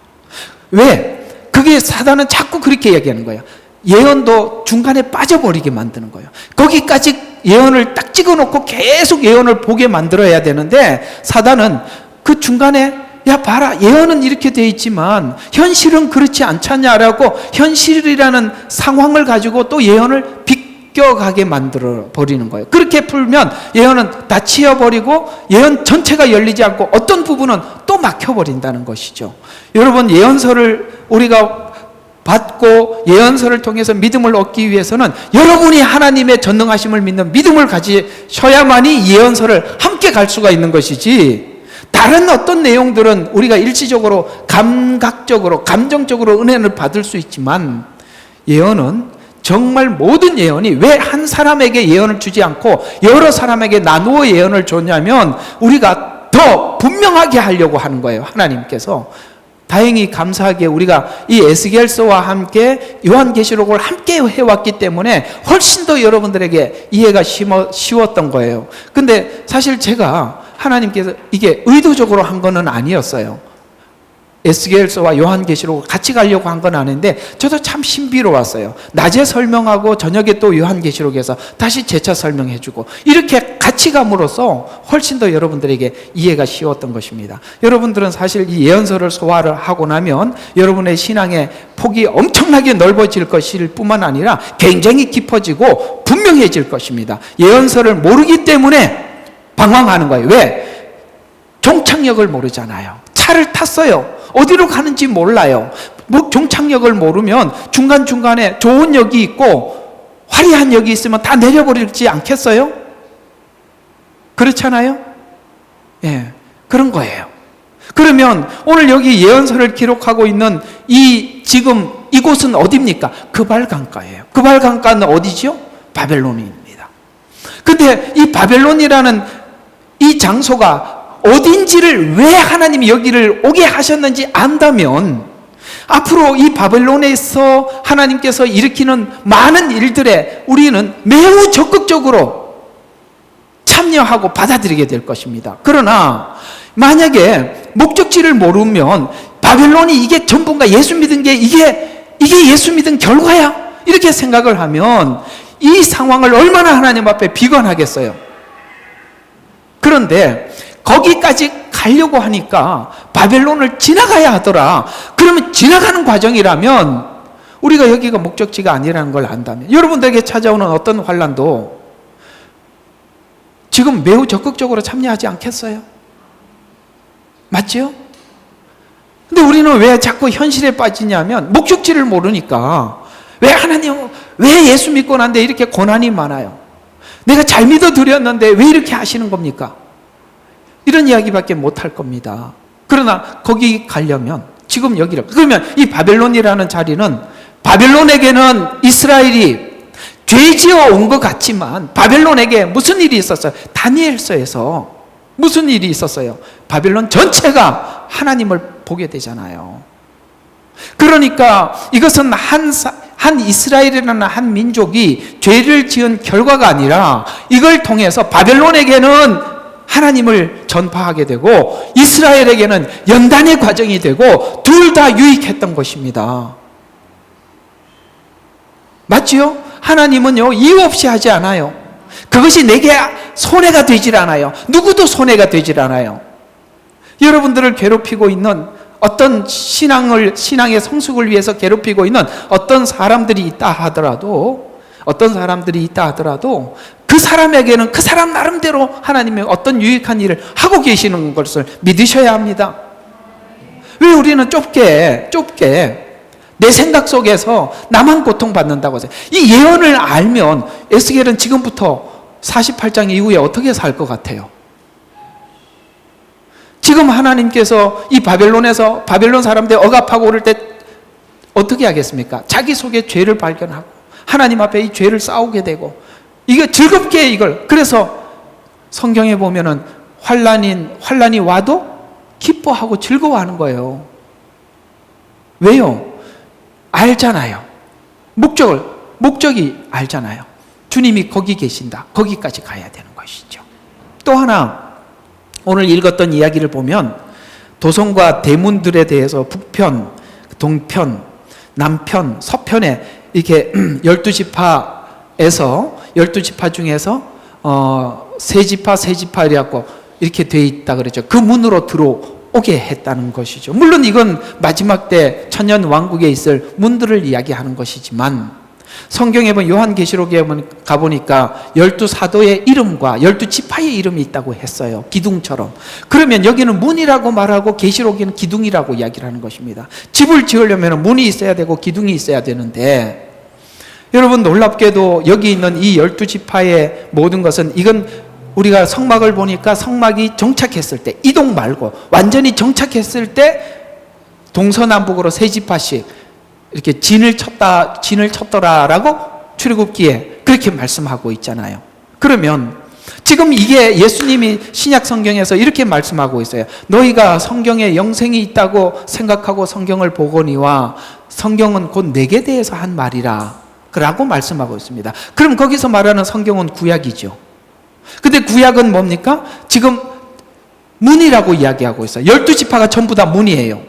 왜? 그게 사단은 자꾸 그렇게 얘기하는 거예요. 예언도 중간에 빠져버리게 만드는 거예요. 거기까지 예언을 딱 찍어놓고 계속 예언을 보게 만들어야 되는데, 사단은 그 중간에 야 봐라, 예언은 이렇게 돼 있지만 현실은 그렇지 않잖냐라고 현실이라는 상황을 가지고 또 예언을 비껴가게 만들어 버리는 거예요. 그렇게 풀면 예언은 다 치워버리고 예언 전체가 열리지 않고 어떤 부분은 또 막혀버린다는 것이죠. 여러분, 예언서를 우리가 받고 예언서를 통해서 믿음을 얻기 위해서는 여러분이 하나님의 전능하심을 믿는 믿음을 가지셔야만이 예언서를 함께 갈 수가 있는 것이지, 다른 어떤 내용들은 우리가 일시적으로 감각적으로 감정적으로 은혜를 받을 수 있지만, 예언은 정말 모든 예언이 왜 한 사람에게 예언을 주지 않고 여러 사람에게 나누어 예언을 줬냐면 우리가 더 분명하게 하려고 하는 거예요. 하나님께서. 다행히 감사하게 우리가 이 에스겔서와 함께 요한계시록을 함께 해왔기 때문에 훨씬 더 여러분들에게 이해가 쉬웠던 거예요. 근데 사실 제가 하나님께서 이게 의도적으로 한 거는 아니었어요. 에스겔서와 요한계시록을 같이 가려고 한 건 아닌데 저도 참 신비로웠어요. 낮에 설명하고 저녁에 또 요한계시록에서 다시 재차 설명해주고 이렇게 같이 감으로써 훨씬 더 여러분들에게 이해가 쉬웠던 것입니다. 여러분들은 사실 이 예언서를 소화를 하고 나면 여러분의 신앙의 폭이 엄청나게 넓어질 것일 뿐만 아니라 굉장히 깊어지고 분명해질 것입니다. 예언서를 모르기 때문에 방황하는 거예요. 왜? 종착역을 모르잖아요. 차를 탔어요. 어디로 가는지 몰라요. 종착역을 모르면 중간중간에 좋은 역이 있고 화려한 역이 있으면 다 내려버리지 않겠어요? 그렇잖아요? 예, 그런 거예요. 그러면 오늘 여기 예언서를 기록하고 있는 지금 이곳은 어디입니까? 그발강가예요. 그발강가는 어디죠? 바벨론입니다. 근데 이 바벨론이라는 이 장소가 어딘지를 왜 하나님이 여기를 오게 하셨는지 안다면 앞으로 이 바벨론에서 하나님께서 일으키는 많은 일들에 우리는 매우 적극적으로 참여하고 받아들이게 될 것입니다. 그러나 만약에 목적지를 모르면 바벨론이 이게 전부인가, 예수 믿은 게 이게 예수 믿은 결과야, 이렇게 생각을 하면 이 상황을 얼마나 하나님 앞에 비관하겠어요. 그런데 거기까지 가려고 하니까 바벨론을 지나가야 하더라. 그러면 지나가는 과정이라면 우리가 여기가 목적지가 아니라는 걸 안다면 여러분들에게 찾아오는 어떤 환난도 지금 매우 적극적으로 참여하지 않겠어요? 맞죠? 근데 우리는 왜 자꾸 현실에 빠지냐면 목적지를 모르니까. 왜 하나님, 왜 예수 믿고 난데 이렇게 고난이 많아요? 내가 잘 믿어드렸는데 왜 이렇게 하시는 겁니까? 이런 이야기밖에 못할 겁니다. 그러나 거기 가려면 지금 여기를, 그러면 이 바벨론이라는 자리는 바벨론에게는 이스라엘이 죄지어 온 것 같지만 바벨론에게 무슨 일이 있었어요? 다니엘서에서 무슨 일이 있었어요? 바벨론 전체가 하나님을 보게 되잖아요. 그러니까 이것은 한 이스라엘이라는 한 민족이 죄를 지은 결과가 아니라 이걸 통해서 바벨론에게는 하나님을 전파하게 되고 이스라엘에게는 연단의 과정이 되고 둘 다 유익했던 것입니다. 맞지요? 하나님은요, 이유 없이 하지 않아요. 그것이 내게 손해가 되질 않아요. 누구도 손해가 되질 않아요. 여러분들을 괴롭히고 있는 어떤 신앙의 성숙을 위해서 괴롭히고 있는 어떤 사람들이 있다 하더라도 그 사람에게는 그 사람 나름대로 하나님의 어떤 유익한 일을 하고 계시는 것을 믿으셔야 합니다. 왜 우리는 좁게 내 생각 속에서 나만 고통받는다고 하세요? 이 예언을 알면 에스겔은 지금부터 48장 이후에 어떻게 살 것 같아요? 지금 하나님께서 이 바벨론 사람들 억압하고 오를 때 어떻게 하겠습니까? 자기 속에 죄를 발견하고 하나님 앞에 이 죄를 싸우게 되고 이게 즐겁게 이걸 그래서 성경에 보면은 환란이 와도 기뻐하고 즐거워하는 거예요. 왜요? 알잖아요. 목적이 알잖아요. 주님이 거기 계신다. 거기까지 가야 되는 것이죠. 또 하나 오늘 읽었던 이야기를 보면 도성과 대문들에 대해서 북편, 동편, 남편, 서편에 이렇게 12지파 중에서 세 지파 이라고 이렇게 돼 있다 그랬죠. 그 문으로 들어오게 했다는 것이죠. 물론 이건 마지막 때 천년 왕국에 있을 문들을 이야기하는 것이지만 성경에 보면 요한계시록에 가보니까 12사도의 이름과 12지파의 이름이 있다고 했어요. 기둥처럼. 그러면 여기는 문이라고 말하고 계시록에는 기둥이라고 이야기를 하는 것입니다. 집을 지으려면 문이 있어야 되고 기둥이 있어야 되는데 여러분 놀랍게도 여기 있는 이 12지파의 모든 것은 이건 우리가 성막을 보니까 성막이 정착했을 때 이동 말고 완전히 정착했을 때 동서남북으로 세 지파씩 이렇게 진을 쳤더라라고 출애굽기에 그렇게 말씀하고 있잖아요. 그러면 지금 이게 예수님이 신약 성경에서 이렇게 말씀하고 있어요. 너희가 성경에 영생이 있다고 생각하고 성경을 보거니와 성경은 곧 내게 대해서 한 말이라 라고 말씀하고 있습니다. 그럼 거기서 말하는 성경은 구약이죠. 근데 구약은 뭡니까? 지금 문이라고 이야기하고 있어요. 12지파가 전부 다 문이에요.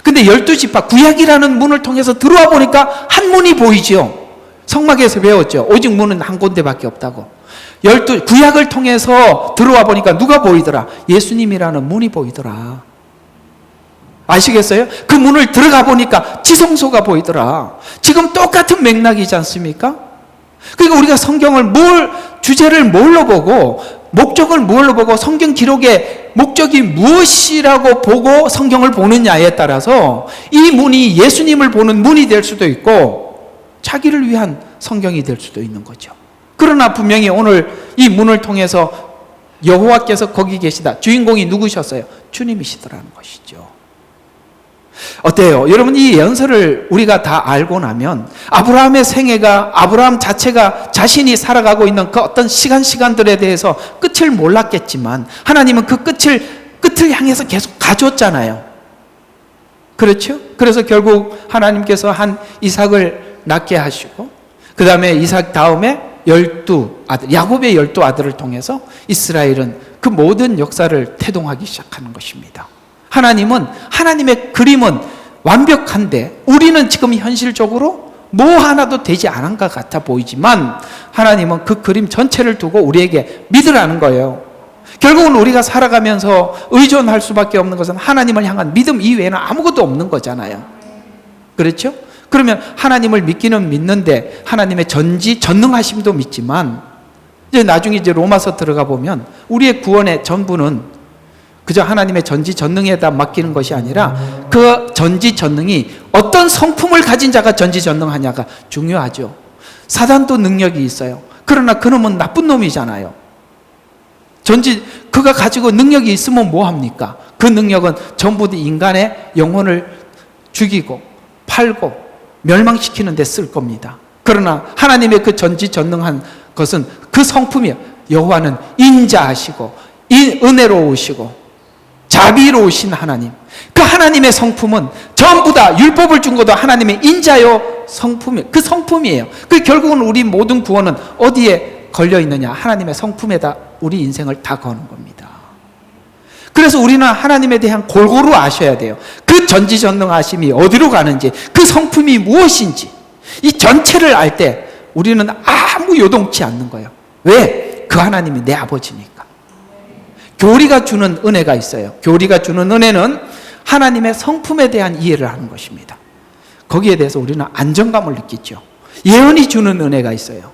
근데 12지파 구약이라는 문을 통해서 들어와 보니까 한 문이 보이죠. 성막에서 배웠죠. 오직 문은 한 군데밖에 없다고. 구약을 통해서 들어와 보니까 누가 보이더라? 예수님이라는 문이 보이더라. 아시겠어요? 그 문을 들어가 보니까 지성소가 보이더라. 지금 똑같은 맥락이지 않습니까? 그러니까 우리가 성경을 주제를 뭘로 보고 목적을 뭘로 보고 성경 기록의 목적이 무엇이라고 보고 성경을 보느냐에 따라서 이 문이 예수님을 보는 문이 될 수도 있고 자기를 위한 성경이 될 수도 있는 거죠. 그러나 분명히 오늘 이 문을 통해서 여호와께서 거기 계시다. 주인공이 누구셨어요? 주님이시더라는 것이죠. 어때요? 여러분 이 예언서를 우리가 다 알고 나면 아브라함의 생애가 아브라함 자체가 자신이 살아가고 있는 그 어떤 시간들에 대해서 끝을 몰랐겠지만 하나님은 그 끝을 향해서 계속 가줬잖아요. 그렇죠? 그래서 결국 하나님께서 한 이삭을 낳게 하시고 그 다음에 이삭 다음에 12아들 야곱의 12아들을 통해서 이스라엘은 그 모든 역사를 태동하기 시작하는 것입니다. 하나님의 그림은 완벽한데 우리는 지금 현실적으로 뭐 하나도 되지 않은 것 같아 보이지만 하나님은 그 그림 전체를 두고 우리에게 믿으라는 거예요. 결국은 우리가 살아가면서 의존할 수밖에 없는 것은 하나님을 향한 믿음 이외에는 아무것도 없는 거잖아요. 그렇죠? 그러면 하나님을 믿기는 믿는데 하나님의 전능하심도 믿지만 이제 나중에 로마서 들어가 보면 우리의 구원의 전부는 그저 하나님의 전지전능에다 맡기는 것이 아니라 그 전지전능이 어떤 성품을 가진 자가 전지전능하냐가 중요하죠. 사단도 능력이 있어요. 그러나 그놈은 나쁜 놈이잖아요. 그가 가지고 능력이 있으면 뭐합니까? 그 능력은 전부 인간의 영혼을 죽이고 팔고 멸망시키는 데 쓸 겁니다. 그러나 하나님의 그 전지전능한 것은 그 성품이에요. 여호와는 인자하시고 은혜로우시고 자비로우신 하나님. 그 하나님의 성품은 전부 다 율법을 준 것도 하나님의 인자요 성품이, 그 성품이에요. 그 결국은 우리 모든 구원은 어디에 걸려 있느냐? 하나님의 성품에다 우리 인생을 다 거는 겁니다. 그래서 우리는 하나님에 대한 골고루 아셔야 돼요. 그 전지전능하심이 어디로 가는지, 그 성품이 무엇인지, 이 전체를 알 때 우리는 아무 요동치 않는 거예요. 왜? 그 하나님이 내 아버지니까. 교리가 주는 은혜가 있어요. 교리가 주는 은혜는 하나님의 성품에 대한 이해를 하는 것입니다. 거기에 대해서 우리는 안정감을 느끼죠. 예언이 주는 은혜가 있어요.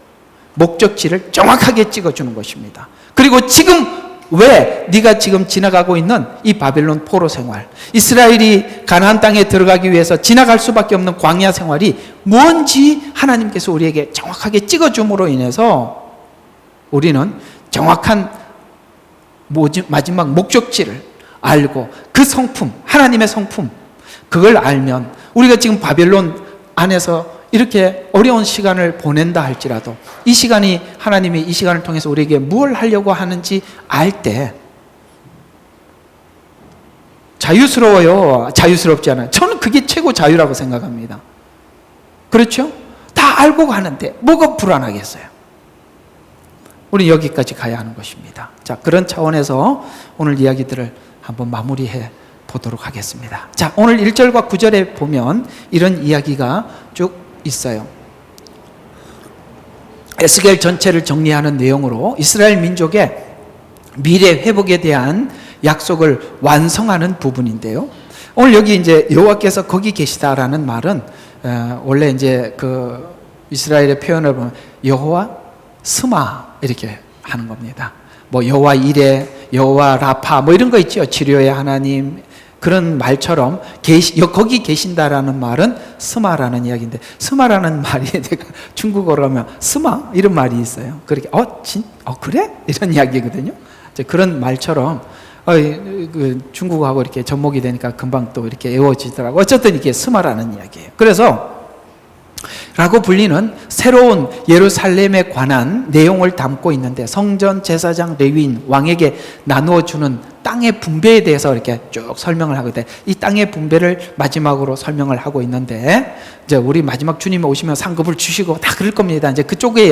목적지를 정확하게 찍어주는 것입니다. 그리고 지금 왜 네가 지금 지나가고 있는 이 바벨론 포로 생활, 이스라엘이 가나안 땅에 들어가기 위해서 지나갈 수밖에 없는 광야 생활이 뭔지 하나님께서 우리에게 정확하게 찍어줌으로 인해서 우리는 정확한 마지막 목적지를 알고 그 성품, 하나님의 성품, 그걸 알면 우리가 지금 바벨론 안에서 이렇게 어려운 시간을 보낸다 할지라도 이 시간이 하나님이 이 시간을 통해서 우리에게 무엇을 하려고 하는지 알 때 자유스러워요? 자유스럽지 않아요? 저는 그게 최고 자유라고 생각합니다. 그렇죠? 다 알고 가는데 뭐가 불안하겠어요? 우리 여기까지 가야 하는 것입니다. 자, 그런 차원에서 오늘 이야기들을 한번 마무리해 보도록 하겠습니다. 자, 오늘 1절과 9절에 보면 이런 이야기가 쭉 있어요. 에스겔 전체를 정리하는 내용으로 이스라엘 민족의 미래 회복에 대한 약속을 완성하는 부분인데요. 오늘 여기 이제 여호와께서 거기 계시다라는 말은 원래 이제 그 이스라엘의 표현을 보면 여호와 스마 이렇게 하는 겁니다. 뭐 여호와 이레, 여호와 라파 뭐 이런 거 있죠. 치료의 하나님, 그런 말처럼 거기 계신다라는 말은 스마라는 이야기인데, 스마라는 말이 내가 중국어로 하면 스마 이런 말이 있어요. 그렇게 그래? 이런 이야기거든요. 그런 말처럼 그 중국어하고 이렇게 접목이 되니까 금방 또 이렇게 외워지더라고. 어쨌든 이게 스마라는 이야기예요. 그래서 라고 불리는 새로운 예루살렘에 관한 내용을 담고 있는데, 성전, 제사장, 레위인, 왕에게 나누어주는 땅의 분배에 대해서 이렇게 쭉 설명을 하거든요. 이 땅의 분배를 마지막으로 설명을 하고 있는데, 이제 우리 마지막 주님이 오시면 상급을 주시고 다 그럴 겁니다. 이제 그쪽에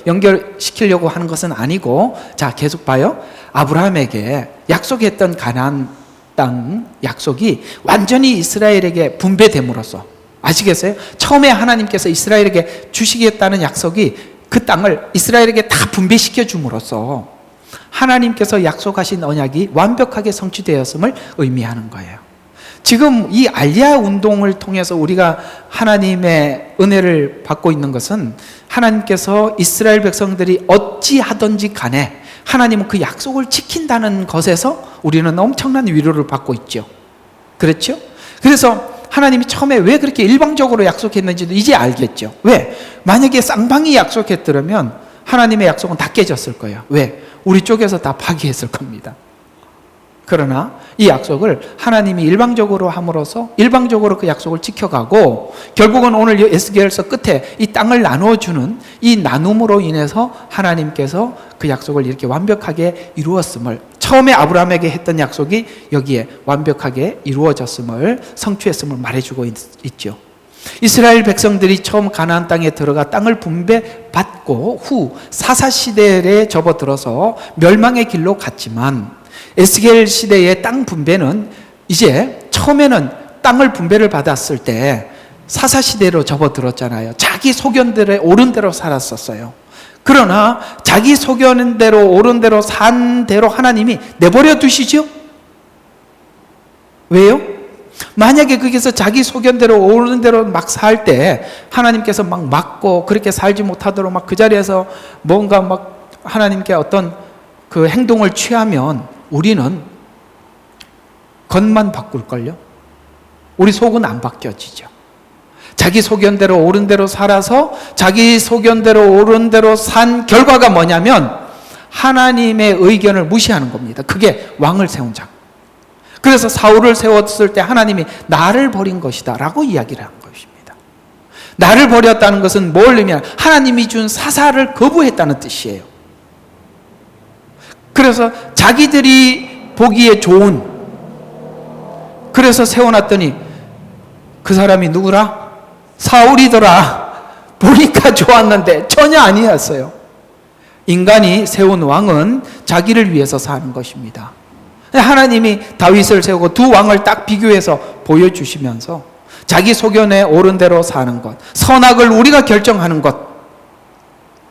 연결시키려고 하는 것은 아니고, 자, 계속 봐요. 아브라함에게 약속했던 가나안 땅 약속이 완전히 이스라엘에게 분배됨으로써, 아시겠어요? 처음에 하나님께서 이스라엘에게 주시겠다는 약속이 그 땅을 이스라엘에게 다 분배시켜 줌으로써 하나님께서 약속하신 언약이 완벽하게 성취되었음을 의미하는 거예요. 지금 이 알리아 운동을 통해서 우리가 하나님의 은혜를 받고 있는 것은, 하나님께서 이스라엘 백성들이 어찌하든지 간에 하나님은 그 약속을 지킨다는 것에서 우리는 엄청난 위로를 받고 있죠. 그렇죠? 그래서 하나님이 처음에 왜 그렇게 일방적으로 약속했는지도 이제 알겠죠. 왜? 만약에 쌍방이 약속했더라면 하나님의 약속은 다 깨졌을 거예요. 왜? 우리 쪽에서 다 파기했을 겁니다. 그러나 이 약속을 하나님이 일방적으로 함으로써 일방적으로 그 약속을 지켜가고, 결국은 오늘 에스겔서 끝에 이 땅을 나누어주는 이 나눔으로 인해서 하나님께서 그 약속을 이렇게 완벽하게 이루었음을, 처음에 아브라함에게 했던 약속이 여기에 완벽하게 이루어졌음을, 성취했음을 말해주고 있죠. 이스라엘 백성들이 처음 가나안 땅에 들어가 땅을 분배받고 후 사사시대에 접어들어서 멸망의 길로 갔지만, 에스겔 시대의 땅 분배는 이제 처음에는 땅을 분배를 받았을 때 사사시대로 접어들었잖아요. 자기 소견대로 옳은 대로 살았었어요. 그러나 자기 소견 대로 옳은 대로 산 대로 하나님이 내버려 두시죠? 왜요? 만약에 거기서 자기 소견대로 옳은 대로 막 살 때 하나님께서 막 막고 그렇게 살지 못하도록 막 그 자리에서 뭔가 막 하나님께 어떤 그 행동을 취하면 우리는 겉만 바꿀걸요? 우리 속은 안 바뀌어지죠. 자기 소견대로 옳은 대로 살아서 자기 소견대로 옳은 대로 산 결과가 뭐냐면 하나님의 의견을 무시하는 겁니다. 그게 왕을 세운 자. 그래서 사울을 세웠을 때 하나님이 나를 버린 것이다 라고 이야기를 한 것입니다. 나를 버렸다는 것은 뭘 의미하냐? 하나님이 준 사사를 거부했다는 뜻이에요. 그래서 자기들이 보기에 좋은, 그래서 세워놨더니 그 사람이 누구라? 사울이더라. 보니까 좋았는데 전혀 아니었어요. 인간이 세운 왕은 자기를 위해서 사는 것입니다. 하나님이 다윗을 세우고 두 왕을 딱 비교해서 보여주시면서 자기 소견에 옳은 대로 사는 것, 선악을 우리가 결정하는 것.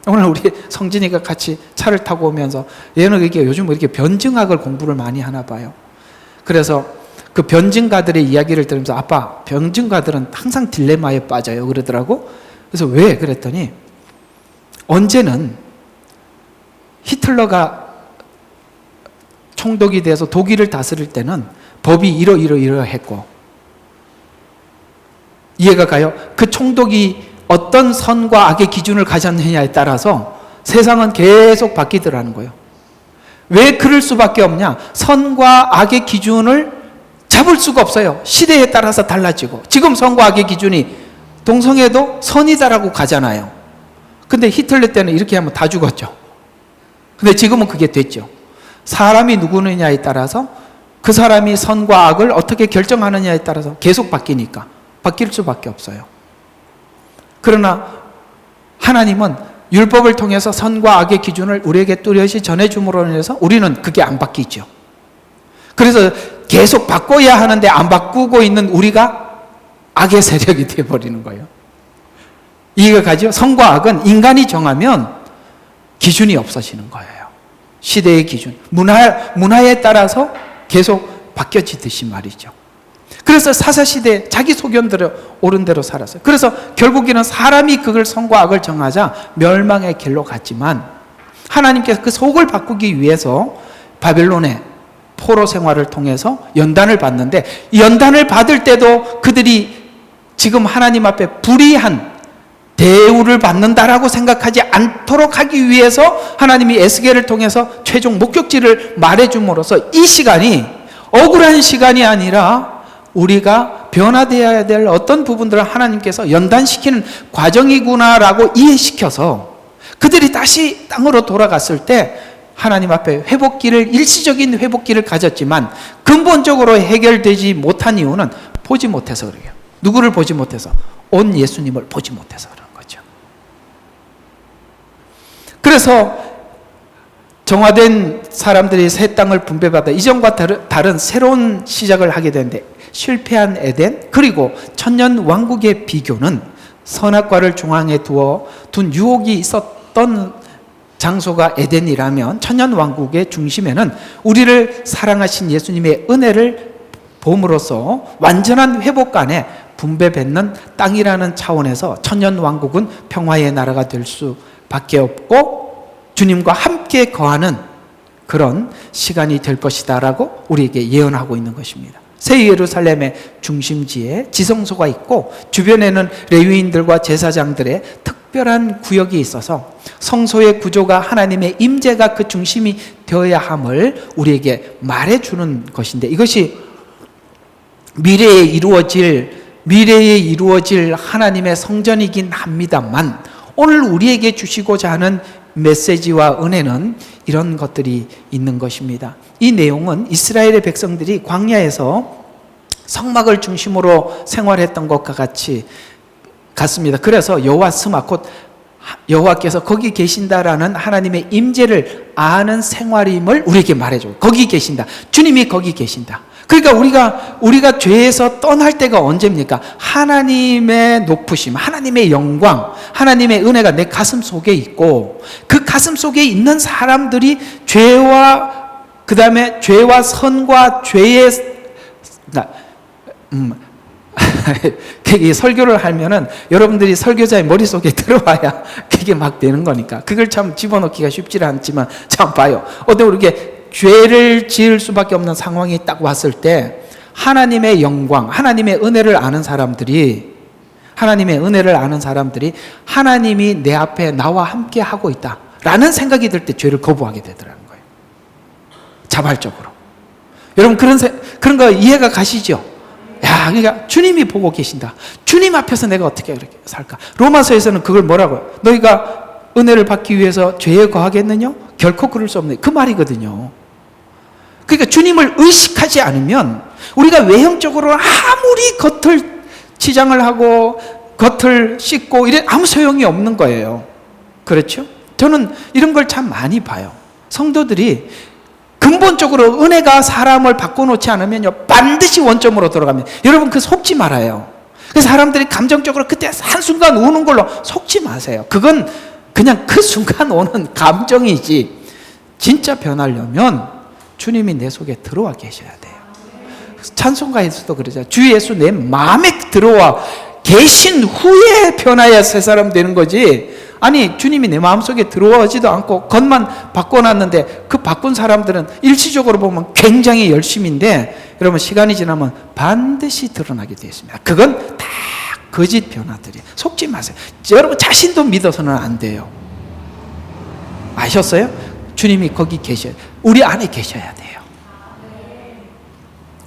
오늘 우리 성진이가 같이 차를 타고 오면서 얘는 이렇게 요즘 이렇게 변증학을 공부를 많이 하나 봐요. 그래서 그 변증가들의 이야기를 들으면서 아빠, 변증가들은 항상 딜레마에 빠져요 그러더라고. 그래서 왜? 그랬더니 언제는 히틀러가 총독이 돼서 독일을 다스릴 때는 법이 이러했고, 이해가 가요? 그 총독이 어떤 선과 악의 기준을 가졌느냐에 따라서 세상은 계속 바뀌더라는 거예요. 왜 그럴 수밖에 없냐? 선과 악의 기준을 잡을 수가 없어요. 시대에 따라서 달라지고. 지금 선과 악의 기준이 동성애도 선이다라고 가잖아요. 근데 히틀러 때는 이렇게 하면 다 죽었죠. 근데 지금은 그게 됐죠. 사람이 누구느냐에 따라서 그 사람이 선과 악을 어떻게 결정하느냐에 따라서 계속 바뀌니까 바뀔 수밖에 없어요. 그러나 하나님은 율법을 통해서 선과 악의 기준을 우리에게 뚜렷이 전해줌으로 인해서 우리는 그게 안 바뀌죠. 그래서 계속 바꿔야 하는데 안 바꾸고 있는 우리가 악의 세력이 되어버리는 거예요. 이해가 가죠? 선과 악은 인간이 정하면 기준이 없어지는 거예요. 시대의 기준, 문화에 따라서 계속 바뀌어지듯이 말이죠. 그래서 사사시대 자기 소견대로 옳은 대로 살았어요. 그래서 결국에는 사람이 그걸 선과 악을 정하자 멸망의 길로 갔지만 하나님께서 그 속을 바꾸기 위해서 바벨론의 포로 생활을 통해서 연단을 받는데, 이 연단을 받을 때도 그들이 지금 하나님 앞에 불의한 대우를 받는다라고 생각하지 않도록 하기 위해서 하나님이 에스겔을 통해서 최종 목격지를 말해줌으로써 이 시간이 억울한 시간이 아니라 우리가 변화되어야 될 어떤 부분들을 하나님께서 연단시키는 과정이구나라고 이해시켜서 그들이 다시 땅으로 돌아갔을 때 하나님 앞에 회복기를, 일시적인 회복기를 가졌지만 근본적으로 해결되지 못한 이유는 보지 못해서 그래요. 누구를 보지 못해서? 온 예수님을 보지 못해서 그런 거죠. 그래서 정화된 사람들이 새 땅을 분배받아 이전과 다른 새로운 시작을 하게 되는데, 실패한 에덴 그리고 천년 왕국의 비교는 선악과를 중앙에 둔 유혹이 있었던 장소가 에덴이라면 천년 왕국의 중심에는 우리를 사랑하신 예수님의 은혜를 봄으로써 완전한 회복간에 분배받는 땅이라는 차원에서 천년 왕국은 평화의 나라가 될 수밖에 없고 주님과 함께 거하는 그런 시간이 될 것이다라고 우리에게 예언하고 있는 것입니다. 새 예루살렘의 중심지에 지성소가 있고 주변에는 레위인들과 제사장들의 특별한 구역이 있어서 성소의 구조가 하나님의 임재가 그 중심이 되어야 함을 우리에게 말해주는 것인데, 이것이 미래에 이루어질 하나님의 성전이긴 합니다만, 오늘 우리에게 주시고자 하는 메시지와 은혜는 이런 것들이 있는 것입니다. 이 내용은 이스라엘의 백성들이 광야에서 성막을 중심으로 생활했던 것과 같습니다. 그래서 여호와 스마, 곧 여호와께서 거기 계신다라는 하나님의 임재를 아는 생활임을 우리에게 말해줘요. 거기 계신다. 주님이 거기 계신다. 그러니까 우리가 죄에서 떠날 때가 언제입니까? 하나님의 높으심, 하나님의 영광, 하나님의 은혜가 내 가슴 속에 있고, 그 가슴 속에 있는 사람들이 그 다음에 죄와 선과 죄의 그게 설교를 하면은 여러분들이 설교자의 머릿속에 들어와야 그게 막 되는 거니까 그걸 참 집어넣기가 쉽지 않지만, 참 봐요. 어때 우리게 죄를 지을 수밖에 없는 상황이 딱 왔을 때 하나님의 영광, 하나님의 은혜를 아는 사람들이 하나님이 내 앞에 나와 함께 하고 있다라는 생각이 들 때 죄를 거부하게 되더라는 거예요. 자발적으로. 여러분 그런 거 이해가 가시죠? 야, 그러니까 주님이 보고 계신다. 주님 앞에서 내가 어떻게 그렇게 살까? 로마서에서는 그걸 뭐라고요? 너희가 은혜를 받기 위해서 죄에 거하겠느냐? 결코 그럴 수 없네. 그 말이거든요. 그러니까 주님을 의식하지 않으면 우리가 외형적으로 아무리 겉을 치장을 하고 겉을 씻고 이래 아무 소용이 없는 거예요. 그렇죠? 저는 이런 걸 참 많이 봐요. 성도들이 근본적으로 은혜가 사람을 바꿔놓지 않으면요, 반드시 원점으로 돌아갑니다. 여러분, 그 속지 말아요. 그래서 사람들이 감정적으로 그때 한순간 우는 걸로 속지 마세요. 그건 그냥 그 순간 오는 감정이지, 진짜 변하려면 주님이 내 속에 들어와 계셔야 돼요. 찬송가에서도 그러죠. 주 예수 내 마음에 들어와 계신 후에 변화야 새 사람 되는 거지. 아니, 주님이 내 마음속에 들어오지도 않고 겉만 바꿔놨는데 그 바꾼 사람들은 일시적으로 보면 굉장히 열심인데 여러분, 시간이 지나면 반드시 드러나게 되어 있습니다. 그건 다 거짓 변화들이에요. 속지 마세요. 여러분 자신도 믿어서는 안 돼요. 아셨어요? 주님이 거기 계셔요. 우리 안에 계셔야 돼요.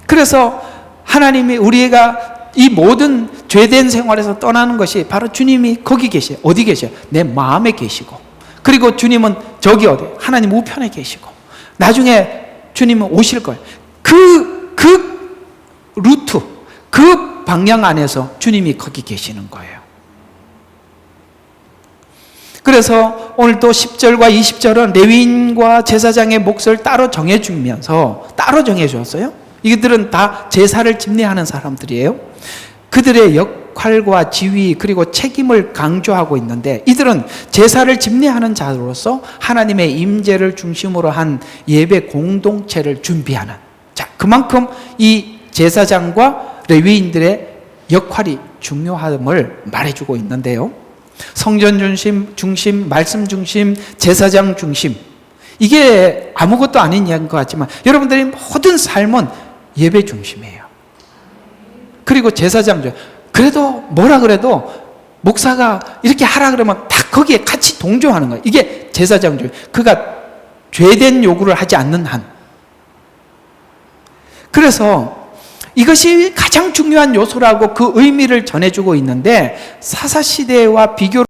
그래서 하나님이 우리가 이 모든 죄된 생활에서 떠나는 것이 바로 주님이 거기 계셔요. 어디 계셔요? 내 마음에 계시고, 그리고 주님은 저기 어디? 하나님 우편에 계시고, 나중에 주님은 오실 거예요. 그 루트, 그 방향 안에서 주님이 거기 계시는 거예요. 그래서 오늘도 10절과 20절은 레위인과 제사장의 몫을 따로 정해주면서, 따로 정해주었어요. 이들은 다 제사를 집례하는 사람들이에요. 그들의 역할과 지위 그리고 책임을 강조하고 있는데, 이들은 제사를 집례하는 자로서 하나님의 임재를 중심으로 한 예배 공동체를 준비하는, 자, 그만큼 이 제사장과 레위인들의 역할이 중요함을 말해주고 있는데요. 성전 중심, 말씀 중심, 제사장 중심, 이게 아무것도 아닌 이야기인 것 같지만 여러분들의 모든 삶은 예배 중심이에요. 그리고 제사장 중, 그래도 뭐라 그래도 목사가 이렇게 하라 그러면 다 거기에 같이 동조하는 거예요. 이게 제사장 중, 그가 죄된 요구를 하지 않는 한. 그래서 이것이 가장 중요한 요소라고 그 의미를 전해주고 있는데, 사사시대와 비교를